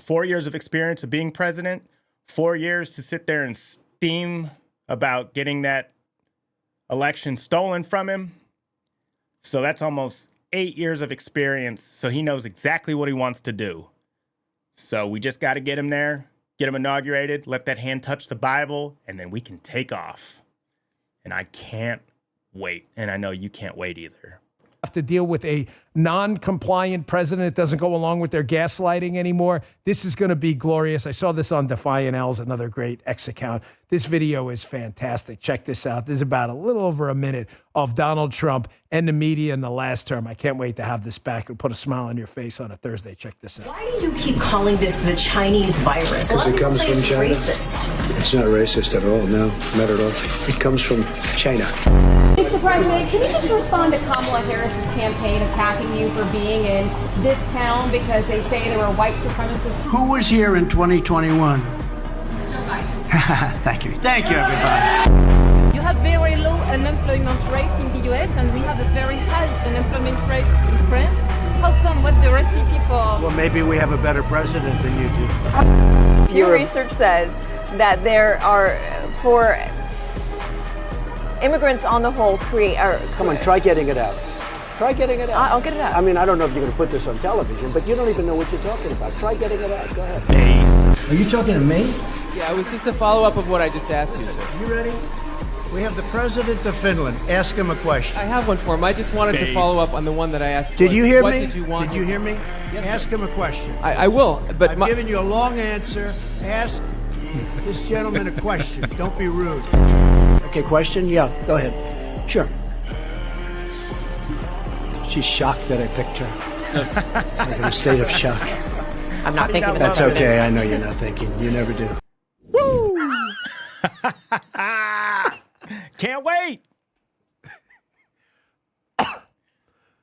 4 years of experience of being president, 4 years to sit there and steam about getting that election stolen from him. So that's almost 8 years of experience, so he knows exactly what he wants to do. So we just got to get him there, get him inaugurated, let that hand touch the Bible, and then we can take off. And I can't wait. And I know you can't wait either. have to deal with a non-compliant president that doesn't go along with their gaslighting anymore. This is going to be glorious. I saw this on Defiant L's, another great X account. This video is fantastic. Check this out. This is about a little over a minute of Donald Trump and the media in the last term. I can't wait to have this back and put a smile on your face on a Thursday. Check this out. Why do you keep calling this the Chinese virus? Because it comes from China. Racist. It's not racist at all. No, not at all. It comes from China. Mr. President, can you just respond to Kamala Harris's campaign attacking you for being in this town because they say there were white supremacists? Who was here in 2021? Thank you. Thank you, everybody. You have very low unemployment rate in the U.S. and we have a very high unemployment rate in France. How come? What's the recipe for? Well, maybe we have a better president than you do. Your research says that there are, for immigrants on the whole, Come on, try getting it out. Try getting it out. I'll get it out. I mean, I don't know if you're going to put this on television, but you don't even know what you're talking about. Try getting it out. Go ahead. Are you talking to me? Yeah, it was just a follow-up of what I just asked you, sir. You ready? We have the president of Finland. Ask him a question. I have one for him. I just wanted to follow up on the one that I asked. Did you hear what me? Did you want? Did you hear me? Yes, Ask him a question. I will, but I've given you a long answer. Ask this gentleman a question. Don't be rude. Okay, question? Yeah, go ahead. Sure. She's shocked that I picked her. Like in a state of shock. I'm not thinking. That's okay. I know you're not thinking. You never do. Woo! Can't wait.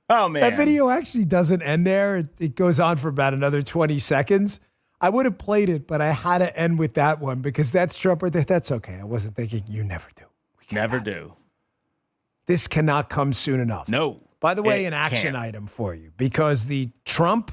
Oh, man. That video actually doesn't end there. It goes on for about another 20 seconds. I would have played it, but I had to end with that one because that's Trump right there. That's okay. I wasn't thinking you never do. Never do. This cannot come soon enough. No. By the way, an action item for you, because the Trump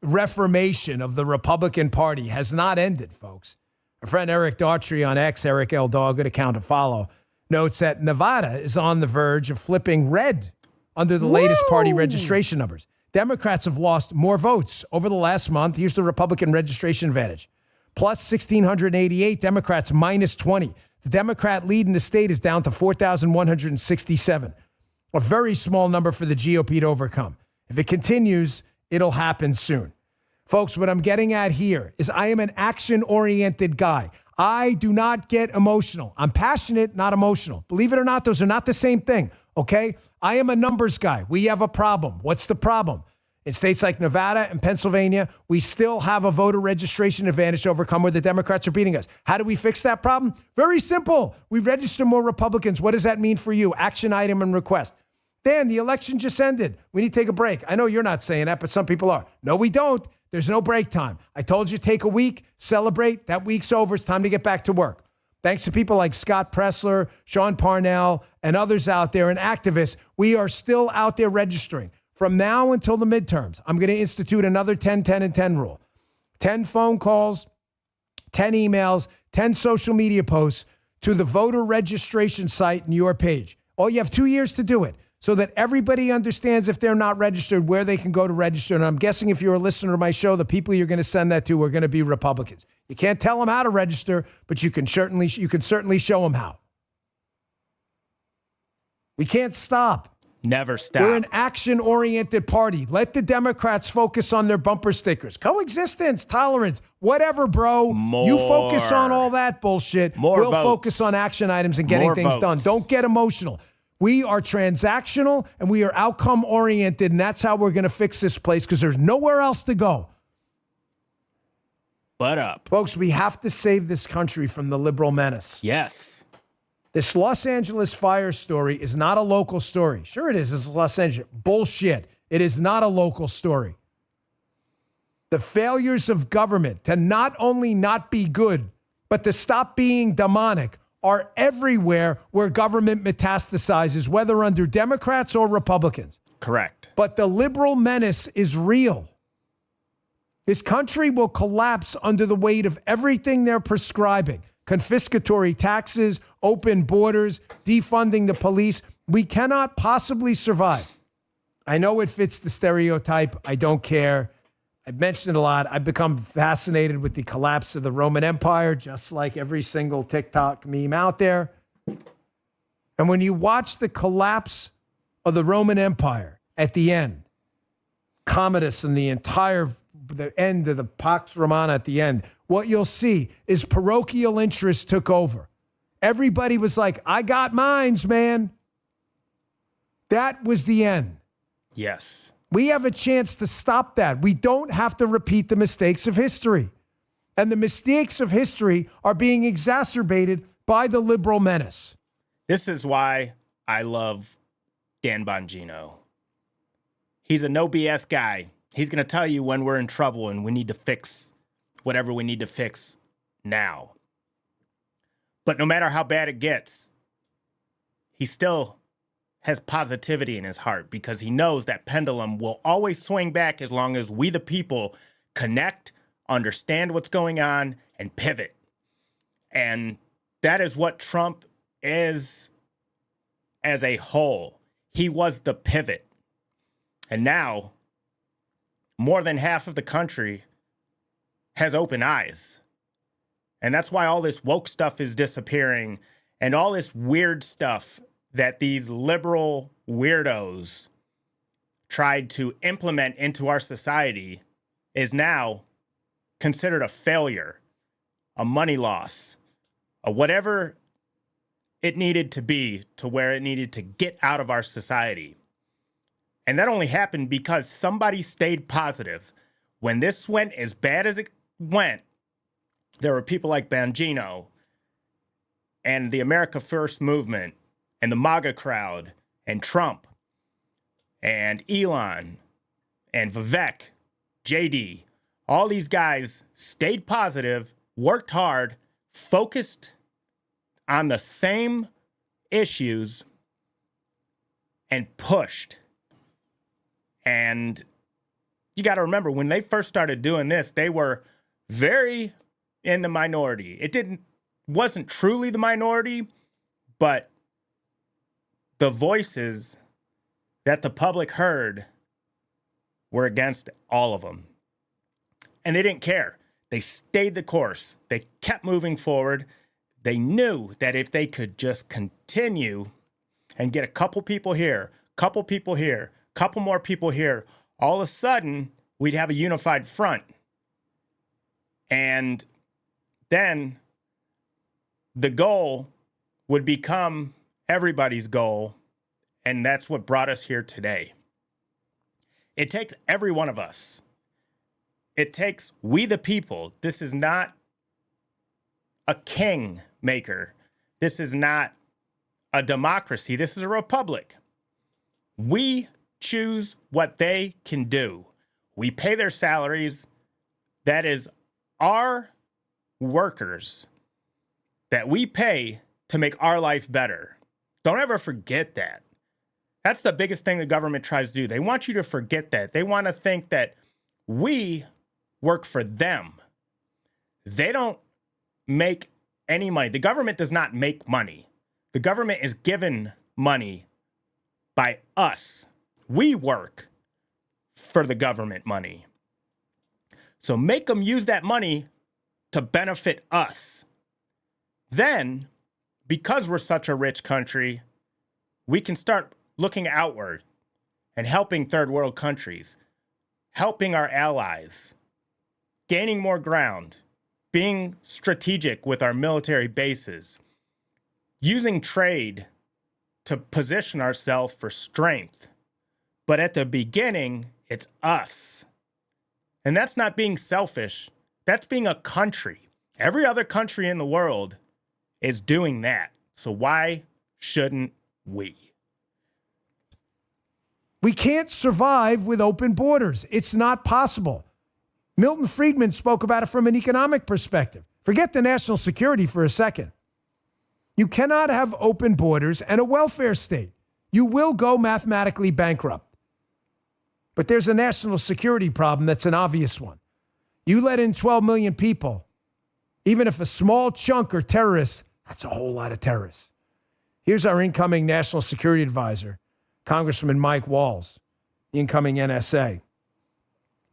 reformation of the Republican Party has not ended, folks. Our friend Eric Daughtry on X, Eric L. Dog, good account to follow, notes that Nevada is on the verge of flipping red under the latest party registration numbers. Democrats have lost more votes over the last month. Here's the Republican registration advantage. Plus 1,688, Democrats minus 20. The Democrat lead in the state is down to 4,167. A very small number for the GOP to overcome. If it continues, it'll happen soon. Folks, what I'm getting at here is I am an action-oriented guy. I do not get emotional. I'm passionate, not emotional. Believe it or not, those are not the same thing, okay? I am a numbers guy. We have a problem. What's the problem? In states like Nevada and Pennsylvania, we still have a voter registration advantage to overcome where the Democrats are beating us. How do we fix that problem? Very simple. We register more Republicans. What does that mean for you? Action item and request. Dan, the election just ended. We need to take a break. I know you're not saying that, but some people are. No, we don't. There's no break time. I told you take a week, celebrate. That week's over. It's time to get back to work. Thanks to people like Scott Pressler, Sean Parnell, and others out there and activists, we are still out there registering. From now until the midterms, I'm going to institute another 10, 10, and 10 rule. 10 phone calls, 10 emails, 10 social media posts to the voter registration site in your page. Oh, you have 2 years to do it so that everybody understands if they're not registered, where they can go to register. And I'm guessing if you're a listener to my show, the people you're going to send that to are going to be Republicans. You can't tell them how to register, but you can certainly show them how. We can't stop. Never stop. We're an action-oriented party. Let the Democrats focus on their bumper stickers. Coexistence, tolerance, whatever, bro. More. You focus on all that bullshit. More we'll votes. focus on action items and getting things done. Don't get emotional. We are transactional and we are outcome-oriented, and that's how we're going to fix this place because there's nowhere else to go. Butt up. Folks, we have to save this country from the liberal menace. Yes. This Los Angeles fire story is not a local story. Sure it is. It's Los Angeles. Bullshit. It is not a local story. The failures of government to not only not be good, but to stop being demonic are everywhere where government metastasizes, whether under Democrats or Republicans. Correct. But the liberal menace is real. This country will collapse under the weight of everything they're prescribing. Confiscatory taxes, open borders, defunding the police. We cannot possibly survive. I know it fits the stereotype. I don't care. I've mentioned it a lot. I've become fascinated with the collapse of the Roman Empire, just like every single TikTok meme out there. And when you watch the collapse of the Roman Empire at the end, Commodus and the end of the Pax Romana at the end, what you'll see is parochial interest took over. Everybody was like, I got mines, man. That was the end. Yes. We have a chance to stop that. We don't have to repeat the mistakes of history. And the mistakes of history are being exacerbated by the liberal menace. This is why I love Dan Bongino. He's a no BS guy. He's going to tell you when we're in trouble and we need to fix whatever we need to fix now. But no matter how bad it gets, he still has positivity in his heart because he knows that pendulum will always swing back as long as we, the people, connect, understand what's going on, and pivot. And that is what Trump is as a whole. He was the pivot. And now, more than half of the country has open eyes. And that's why all this woke stuff is disappearing and all this weird stuff that these liberal weirdos tried to implement into our society is now considered a failure, a money loss, a whatever it needed to be to where it needed to get out of our society. And that only happened because somebody stayed positive. When this went as bad as it went, there were people like Bongino and the America First movement and the MAGA crowd and Trump and Elon and Vivek, JD. All these guys stayed positive, worked hard, focused on the same issues, and pushed. And you got to remember, when they first started doing this, they were very in the minority. Wasn't truly the minority, but the voices that the public heard were against all of them. And they didn't care. They stayed the course. They kept moving forward. They knew that if they could just continue and get a couple people here, couple more people here, all of a sudden we'd have a unified front. And then the goal would become everybody's goal. And that's what brought us here today. It takes every one of us. It takes we the people. This is not a king maker. This is not a democracy. This is a republic. We choose what they can do. We pay their salaries. That is our workers that we pay to make our life better. Don't ever forget that. That's the biggest thing the government tries to do. They want you to forget that. They want to think that we work for them. They don't make any money. The government does not make money. The government is given money by us. We work for the government money. So make them use that money to benefit us. Then, because we're such a rich country, we can start looking outward and helping third world countries, helping our allies, gaining more ground, being strategic with our military bases, using trade to position ourselves for strength. But at the beginning, it's us. And that's not being selfish. That's being a country. Every other country in the world is doing that. So why shouldn't we? We can't survive with open borders. It's not possible. Milton Friedman spoke about it from an economic perspective. Forget the national security for a second. You cannot have open borders and a welfare state. You will go mathematically bankrupt. But there's a national security problem that's an obvious one. You let in 12 million people, even if a small chunk are terrorists, that's a whole lot of terrorists. Here's our incoming national security advisor, Congressman Mike Walls, the incoming NSA,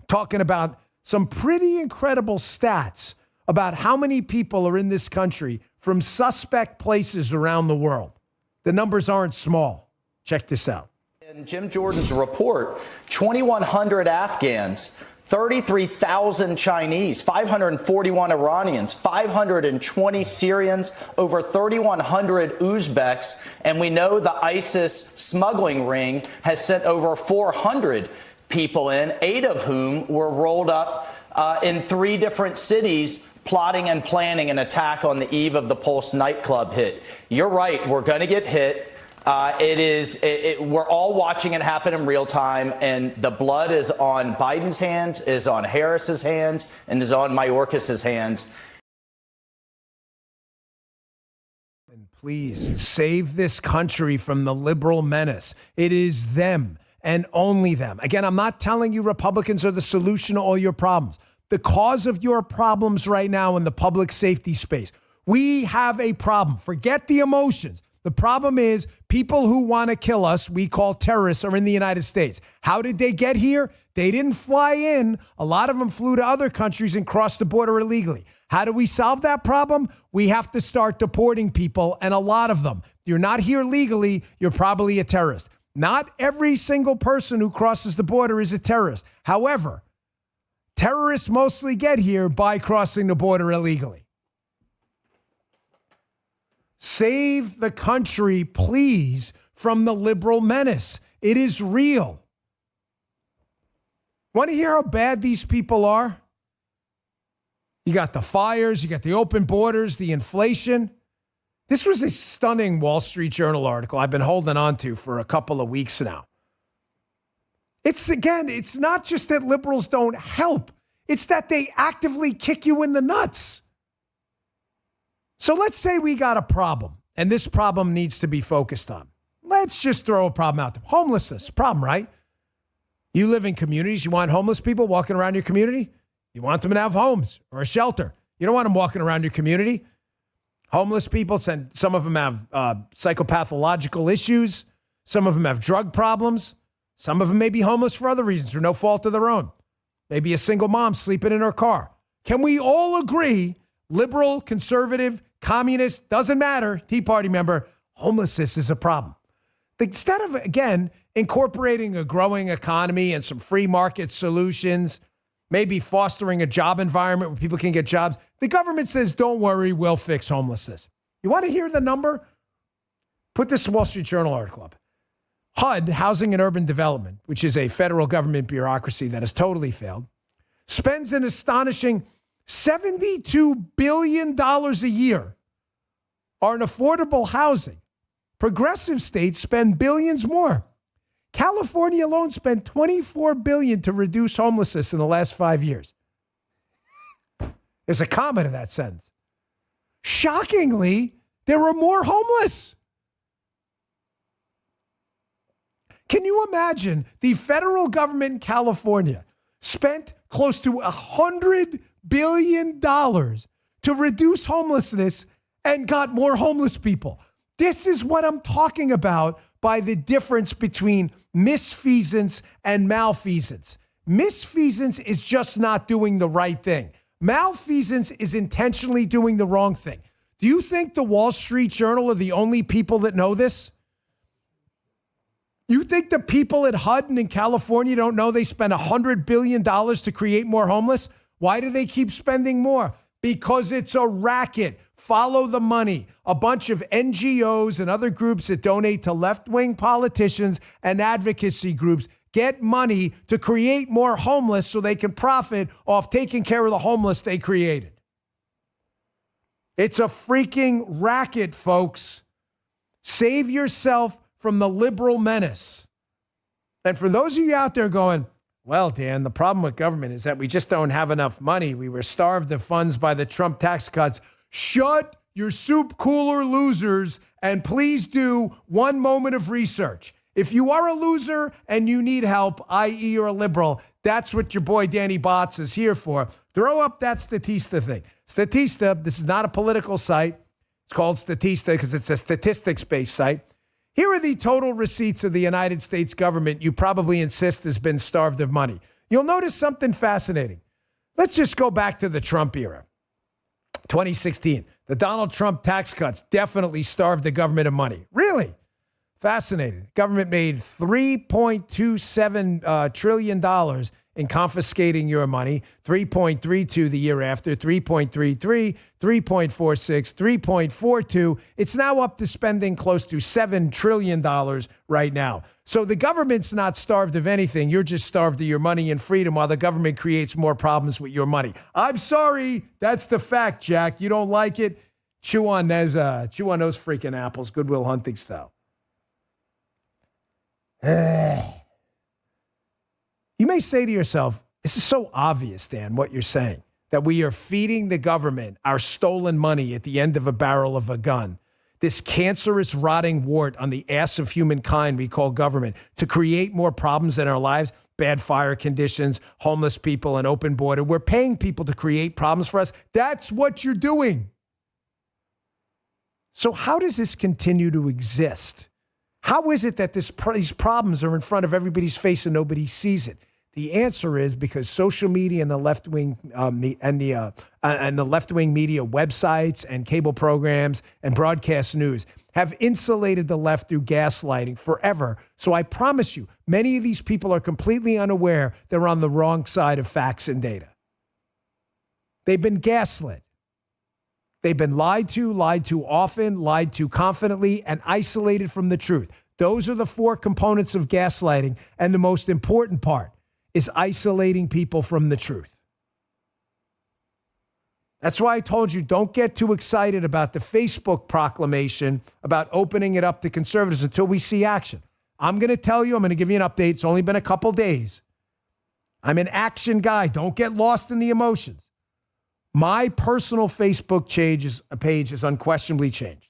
talking about some pretty incredible stats about how many people are in this country from suspect places around the world. The numbers aren't small. Check this out. In Jim Jordan's report, 2,100 Afghans, 33,000 Chinese, 541 Iranians, 520 Syrians, over 3,100 Uzbeks, and we know the ISIS smuggling ring has sent over 400 people in, 8 of whom were rolled up in 3 different cities, plotting and planning an attack on the eve of the Pulse nightclub hit. You're right, we're going to get hit. We're all watching it happen in real time, and the blood is on Biden's hands, is on Harris's hands, and is on Mayorkas's hands. And please save this country from the liberal menace. It is them and only them. Again, I'm not telling you Republicans are the solution to all your problems. The cause of your problems right now in the public safety space. We have a problem. Forget the emotions. The problem is people who want to kill us, we call terrorists, are in the United States. How did they get here? They didn't fly in. A lot of them flew to other countries and crossed the border illegally. How do we solve that problem? We have to start deporting people, and a lot of them. If you're not here legally, you're probably a terrorist. Not every single person who crosses the border is a terrorist. However, terrorists mostly get here by crossing the border illegally. Save the country, please, from the liberal menace. It is real. Want to hear how bad these people are? You got the fires, you got the open borders, the inflation. This was a stunning Wall Street Journal article I've been holding on to for a couple of weeks now. It's not just that liberals don't help. It's that they actively kick you in the nuts. So let's say we got a problem, and this problem needs to be focused on. Let's just throw a problem out there. Homelessness, problem, right? You live in communities. You want homeless people walking around your community? You want them to have homes or a shelter. You don't want them walking around your community. Homeless people, some of them have psychopathological issues. Some of them have drug problems. Some of them may be homeless for other reasons, for no fault of their own. Maybe a single mom sleeping in her car. Can we all agree, liberal, conservative, communist, doesn't matter, Tea Party member, homelessness is a problem? Instead of, again, incorporating a growing economy and some free market solutions, maybe fostering a job environment where people can get jobs, the government says, don't worry, we'll fix homelessness. You want to hear the number? Put this Wall Street Journal article up. HUD, Housing and Urban Development, which is a federal government bureaucracy that has totally failed, spends an astonishing $72 billion a year on affordable housing. Progressive states spend billions more. California alone spent $24 billion to reduce homelessness in the last 5 years. There's a comma to that sentence. Shockingly, there were more homeless. Can you imagine the federal government in California spent close to $100 billion to reduce homelessness and got more homeless people? This is what I'm talking about by the difference between misfeasance and malfeasance. Misfeasance is just not doing the right thing. Malfeasance is intentionally doing the wrong thing. Do you think the Wall Street Journal are the only people that know this? You think the people at HUD and in California don't know they spent $100 billion to create more homeless? Why do they keep spending more? Because it's a racket. Follow the money. A bunch of NGOs and other groups that donate to left-wing politicians and advocacy groups get money to create more homeless so they can profit off taking care of the homeless they created. It's a freaking racket, folks. Save yourself from the liberal menace. And for those of you out there going, well, Dan, the problem with government is that we just don't have enough money. We were starved of funds by the Trump tax cuts. Shut your soup cooler losers, and please do one moment of research. If you are a loser and you need help, i.e. you're a liberal, that's what your boy Danny Botts is here for. Throw up that Statista thing. Statista, this is not a political site. It's called Statista because it's a statistics-based site. Here are the total receipts of the United States government you probably insist has been starved of money. You'll notice something fascinating. Let's just go back to the Trump era. 2016, the Donald Trump tax cuts definitely starved the government of money. Really? Fascinating. Government made $3.27 trillion in confiscating your money, 3.32 the year after, 3.33, 3.46, 3.42. It's now up to spending close to $7 trillion right now. So the government's not starved of anything. You're just starved of your money and freedom while the government creates more problems with your money. I'm sorry. That's the fact, Jack. You don't like it? Chew on those freaking apples, Goodwill Hunting style. You may say to yourself, this is so obvious, Dan, what you're saying, that we are feeding the government our stolen money at the end of a barrel of a gun. This cancerous, rotting wart on the ass of humankind we call government to create more problems in our lives, bad fire conditions, homeless people, an open border. We're paying people to create problems for us. That's what you're doing. So how does this continue to exist? How is it that these problems are in front of everybody's face and nobody sees it? The answer is because social media and the left-wing the left-wing media websites and cable programs and broadcast news have insulated the left through gaslighting forever. So I promise you, many of these people are completely unaware they're on the wrong side of facts and data. They've been gaslit. They've been lied to often, lied to confidently, and isolated from the truth. Those are the four components of gaslighting, and the most important part is isolating people from the truth. That's why I told you, don't get too excited about the Facebook proclamation about opening it up to conservatives until we see action. I'm going to tell you, I'm going to give you an update. It's only been a couple days. I'm an action guy. Don't get lost in the emotions. My personal Facebook page is unquestionably changed.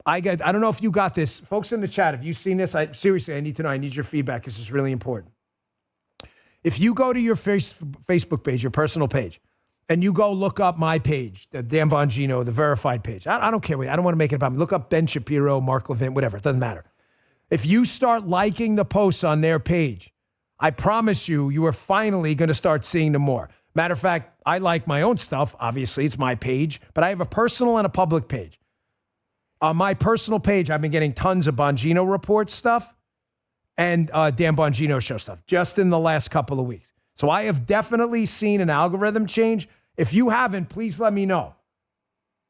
I don't know if you got this. Folks in the chat, have you seen this? Seriously, I need to know. I need your feedback. This is really important. If you go to your Facebook page, your personal page, and you go look up my page, the Dan Bongino, the verified page. I don't care. I don't want to make it about me. Look up Ben Shapiro, Mark Levin, whatever. It doesn't matter. If you start liking the posts on their page, I promise you are finally going to start seeing them more. Matter of fact, I like my own stuff. Obviously, it's my page, but I have a personal and a public page. On my personal page, I've been getting tons of Bongino Report stuff and Dan Bongino Show stuff just in the last couple of weeks. So I have definitely seen an algorithm change. If you haven't, please let me know.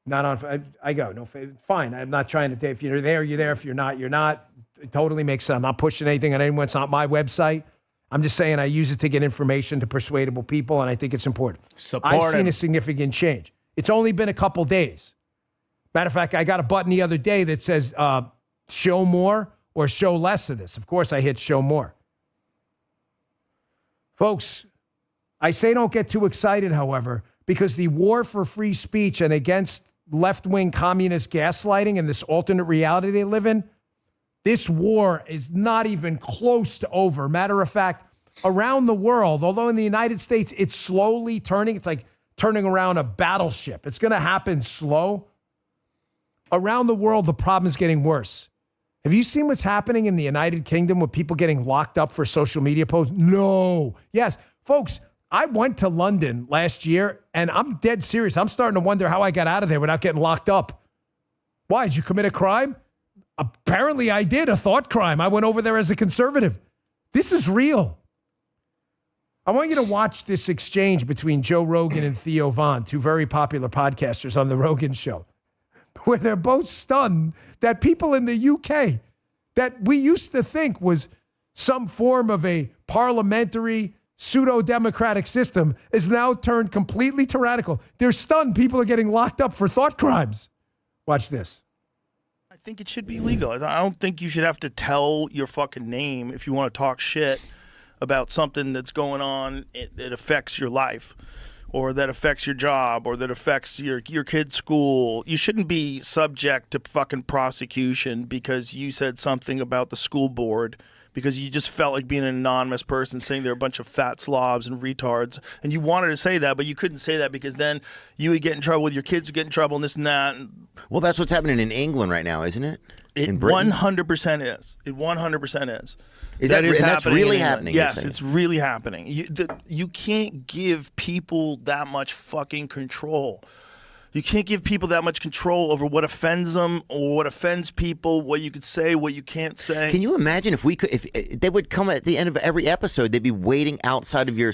Not on, I go, no, fine. I'm not trying to, if you're there, you're there. If you're not, you're not. It totally makes sense. I'm not pushing anything on anyone. It's not my website. I'm just saying I use it to get information to persuadable people, and I think it's important. I've seen a significant change. It's only been a couple days. Matter of fact, I got a button the other day that says show more or show less of this. Of course, I hit show more. Folks, I say don't get too excited, however, because the war for free speech and against left-wing communist gaslighting and this alternate reality they live in, this war is not even close to over. Matter of fact, around the world, although in the United States it's slowly turning, it's like turning around a battleship. It's going to happen slow. Around the world, the problem is getting worse. Have you seen what's happening in the United Kingdom with people getting locked up for social media posts? No. Yes. Folks, I went to London last year, and I'm dead serious. I'm starting to wonder how I got out of there without getting locked up. Why? Did you commit a crime? Apparently I did, a thought crime. I went over there as a conservative. This is real. I want you to watch this exchange between Joe Rogan and Theo Von, two very popular podcasters on The Rogan Show, where they're both stunned that people in the UK that we used to think was some form of a parliamentary pseudo-democratic system is now turned completely tyrannical. They're stunned. People are getting locked up for thought crimes. Watch this. I think it should be legal. I don't think you should have to tell your fucking name if you want to talk shit about something that's going on that affects your life or that affects your job or that affects your kid's school. You shouldn't be subject to fucking prosecution because you said something about the school board because you just felt like being an anonymous person saying they're a bunch of fat slobs and retards. And you wanted to say that, but you couldn't say that because then you would get in trouble with your kids would get in trouble and this and that. Well, that's what's happening in England right now, isn't it? It 100% is. It 100% is. Is that is and that's really happening? Yes, it's really happening. You can't give people that much fucking control. You can't give people that much control over what offends them or what offends people, what you could say, what you can't say. Can you imagine if they would come at the end of every episode, they'd be waiting outside of your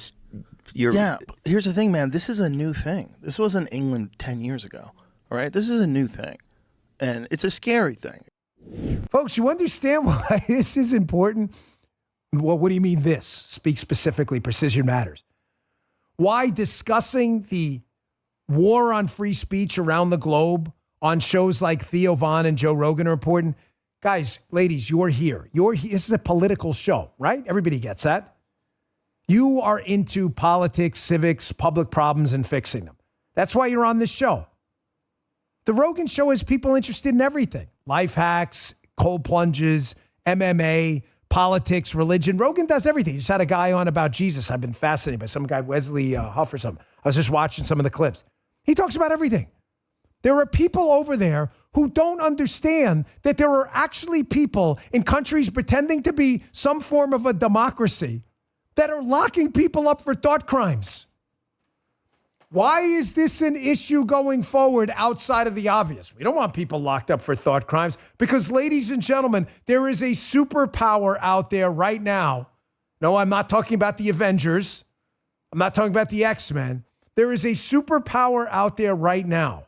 Yeah, but here's the thing, man. This is a new thing. This wasn't England 10 years ago, all right? This is a new thing, and it's a scary thing. Folks, you understand why this is important? Well, what do you mean this? Speak specifically, precision matters. Why discussing the war on free speech around the globe on shows like Theo Von and Joe Rogan are important? Guys, ladies, you're here. This is a political show, right? Everybody gets that. You are into politics, civics, public problems, and fixing them. That's why you're on this show. The Rogan Show has people interested in everything. Life hacks, cold plunges, MMA, politics, religion. Rogan does everything. He just had a guy on about Jesus. I've been fascinated by some guy, Wesley Huff or something. I was just watching some of the clips. He talks about everything. There are people over there who don't understand that there are actually people in countries pretending to be some form of a democracy that are locking people up for thought crimes. Why is this an issue going forward outside of the obvious? We don't want people locked up for thought crimes because, ladies and gentlemen, there is a superpower out there right now. No, I'm not talking about the Avengers. I'm not talking about the X-Men. There is a superpower out there right now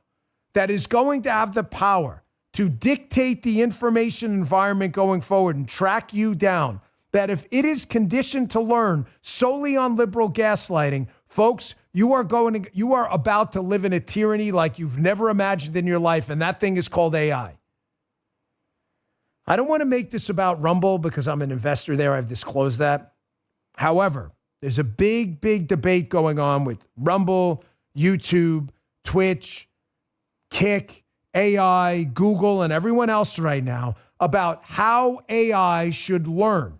that is going to have the power to dictate the information environment going forward and track you down. That if it is conditioned to learn solely on liberal gaslighting, folks, you are about to live in a tyranny like you've never imagined in your life, and that thing is called AI. I don't want to make this about Rumble because I'm an investor there. I've disclosed that. However, there's a big, big debate going on with Rumble, YouTube, Twitch, Kick, AI, Google, and everyone else right now about how AI should learn.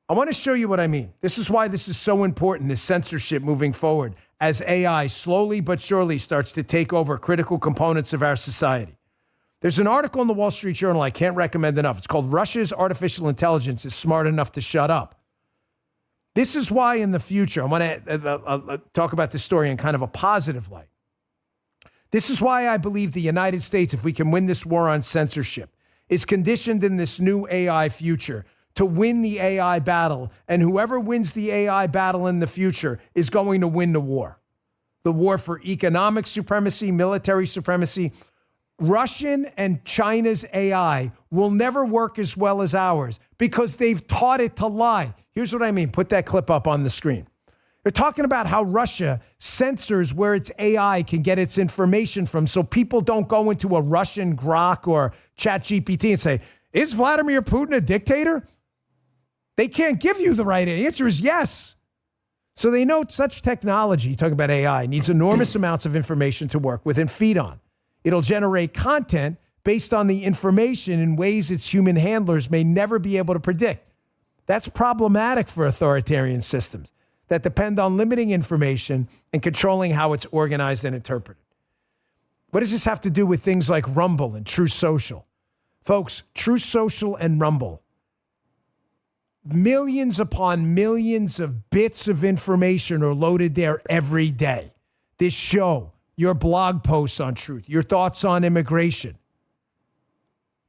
I want to show you what I mean. This is why this is so important, this censorship moving forward, as AI slowly but surely starts to take over critical components of our society. There's an article in the Wall Street Journal I can't recommend enough. It's called Russia's Artificial Intelligence is Smart Enough to Shut Up. This is why in the future, I want to talk about this story in kind of a positive light. This is why I believe the United States, if we can win this war on censorship, is conditioned in this new AI future to win the AI battle. And whoever wins the AI battle in the future is going to win the war. The war for economic supremacy, military supremacy. Russian and China's AI will never work as well as ours because they've taught it to lie. Here's what I mean. Put that clip up on the screen. They're talking about how Russia censors where its AI can get its information from so people don't go into a Russian Grok or ChatGPT and say, is Vladimir Putin a dictator? They can't give you the right answer. The answer is yes. So they know such technology, talking about AI, needs enormous amounts of information to work with and feed on. It'll generate content based on the information in ways its human handlers may never be able to predict. That's problematic for authoritarian systems that depend on limiting information and controlling how it's organized and interpreted. What does this have to do with things like Rumble and True Social? Folks, True Social and Rumble, millions upon millions of bits of information are loaded there every day. This show, your blog posts on truth, your thoughts on immigration.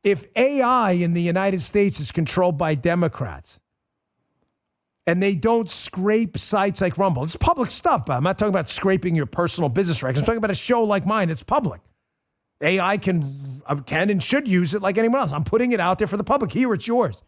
If AI in the United States is controlled by Democrats and they don't scrape sites like Rumble, it's public stuff, but I'm not talking about scraping your personal business records. I'm talking about a show like mine. It's public. AI can and should use it like anyone else. I'm putting it out there for the public. Here, it's yours.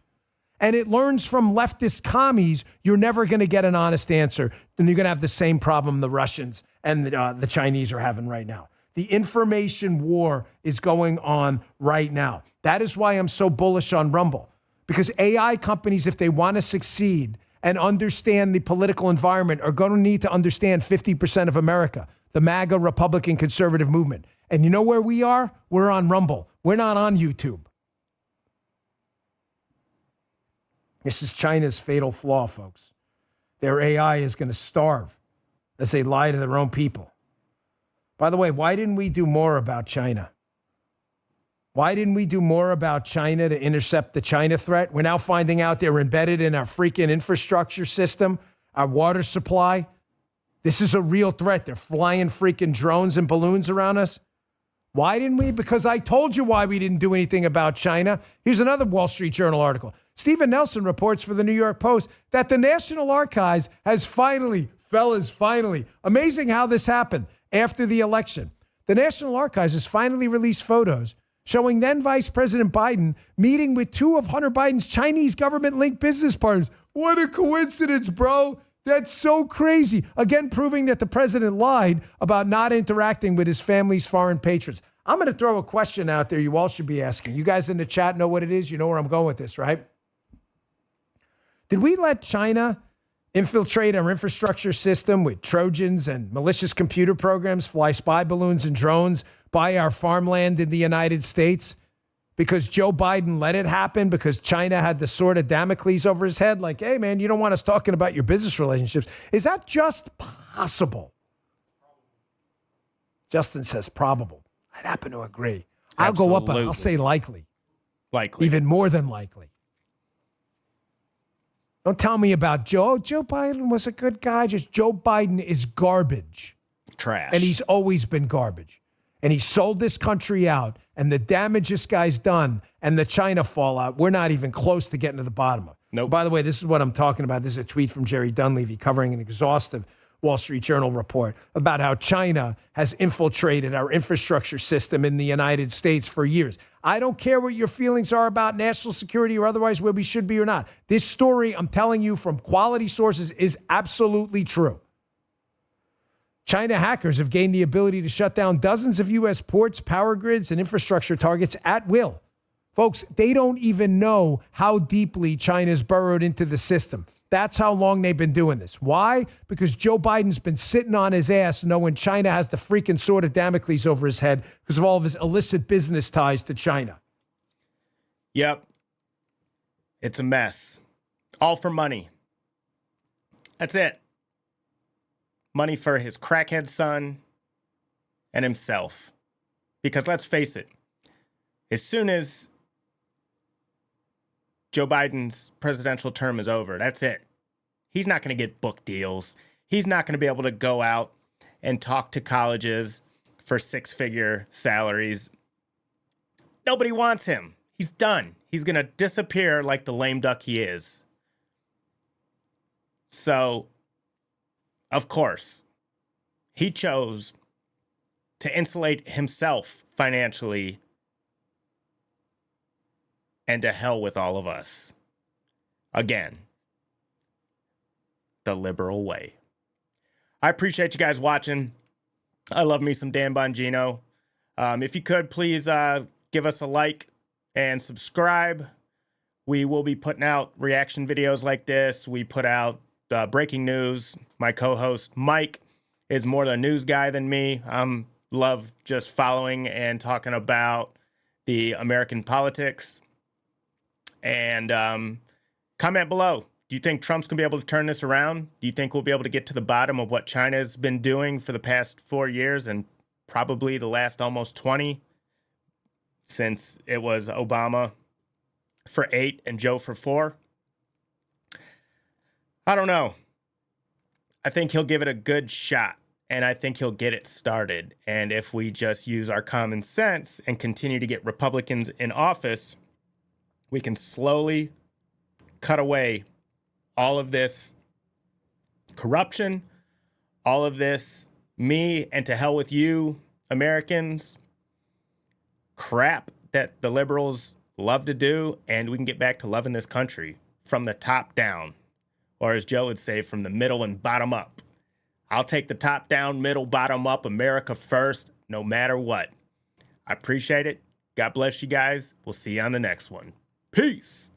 And it learns from leftist commies, you're never going to get an honest answer. Then you're going to have the same problem the Russians and the Chinese are having right now. The information war is going on right now. That is why I'm so bullish on Rumble. Because AI companies, if they want to succeed and understand the political environment, are going to need to understand 50% of America, the MAGA Republican conservative movement. And you know where we are? We're on Rumble. We're not on YouTube. This is China's fatal flaw, folks. Their AI is going to starve as they lie to their own people. By the way, why didn't we do more about China? Why didn't we do more about China to intercept the China threat? We're now finding out they're embedded in our freaking infrastructure system, our water supply. This is a real threat. They're flying freaking drones and balloons around us. Why didn't we? Because I told you why we didn't do anything about China. Here's another Wall Street Journal article. Stephen Nelson reports for the New York Post that the National Archives has finally, amazing how this happened after the election. The National Archives has finally released photos showing then Vice President Biden meeting with two of Hunter Biden's Chinese government-linked business partners. What a coincidence, bro. That's so crazy. Again, proving that the president lied about not interacting with his family's foreign patrons. I'm going to throw a question out there you all should be asking. You guys in the chat know what it is. You know where I'm going with this, right? Did we let China infiltrate our infrastructure system with Trojans and malicious computer programs, fly spy balloons and drones, buy our farmland in the United States? Because Joe Biden let it happen, because China had the sword of Damocles over his head, like, hey, man, you don't want us talking about your business relationships. Is that just possible? Justin says probable. I'd happen to agree. I'll go up, I'll say likely. Likely. Even more than likely. Don't tell me about Joe. Joe Biden was a good guy. Just Joe Biden is garbage. Trash. And he's always been garbage. And he sold this country out, and the damage this guy's done, and the China fallout, we're not even close to getting to the bottom of. Nope. By the way, this is what I'm talking about. This is a tweet from Jerry Dunleavy covering an exhaustive Wall Street Journal report about how China has infiltrated our infrastructure system in the United States for years. I don't care what your feelings are about national security or otherwise where we should be or not. This story, I'm telling you from quality sources, is absolutely true. China hackers have gained the ability to shut down dozens of U.S. ports, power grids, and infrastructure targets at will. Folks, they don't even know how deeply China's burrowed into the system. That's how long they've been doing this. Why? Because Joe Biden's been sitting on his ass knowing China has the freaking sword of Damocles over his head because of all of his illicit business ties to China. Yep. It's a mess. All for money. That's it. Money for his crackhead son and himself. Because let's face it, as soon as Joe Biden's presidential term is over, that's it. He's not going to get book deals. He's not going to be able to go out and talk to colleges for six-figure salaries. Nobody wants him. He's done. He's going to disappear like the lame duck he is. So, of course, he chose to insulate himself financially and to hell with all of us. Again, the liberal way. I appreciate you guys watching. I love me some Dan Bongino. If you could, please give us a like and subscribe. We will be putting out reaction videos like this. We put out breaking news. My co-host Mike is more the news guy than me. Love just following and talking about the American politics. And comment below. Do you think Trump's going to be able to turn this around? Do you think we'll be able to get to the bottom of what China's been doing for the past 4 years and probably the last almost 20 since it was Obama for 8 and Joe for 4? I don't know. I think he'll give it a good shot, and I think he'll get it started. And if we just use our common sense and continue to get Republicans in office, we can slowly cut away all of this corruption, all of this me and to hell with you, Americans, crap that the liberals love to do, and we can get back to loving this country from the top down. Or as Joe would say, from the middle and bottom up. I'll take the top down, middle, bottom up, America first, no matter what. I appreciate it. God bless you guys. We'll see you on the next one. Peace.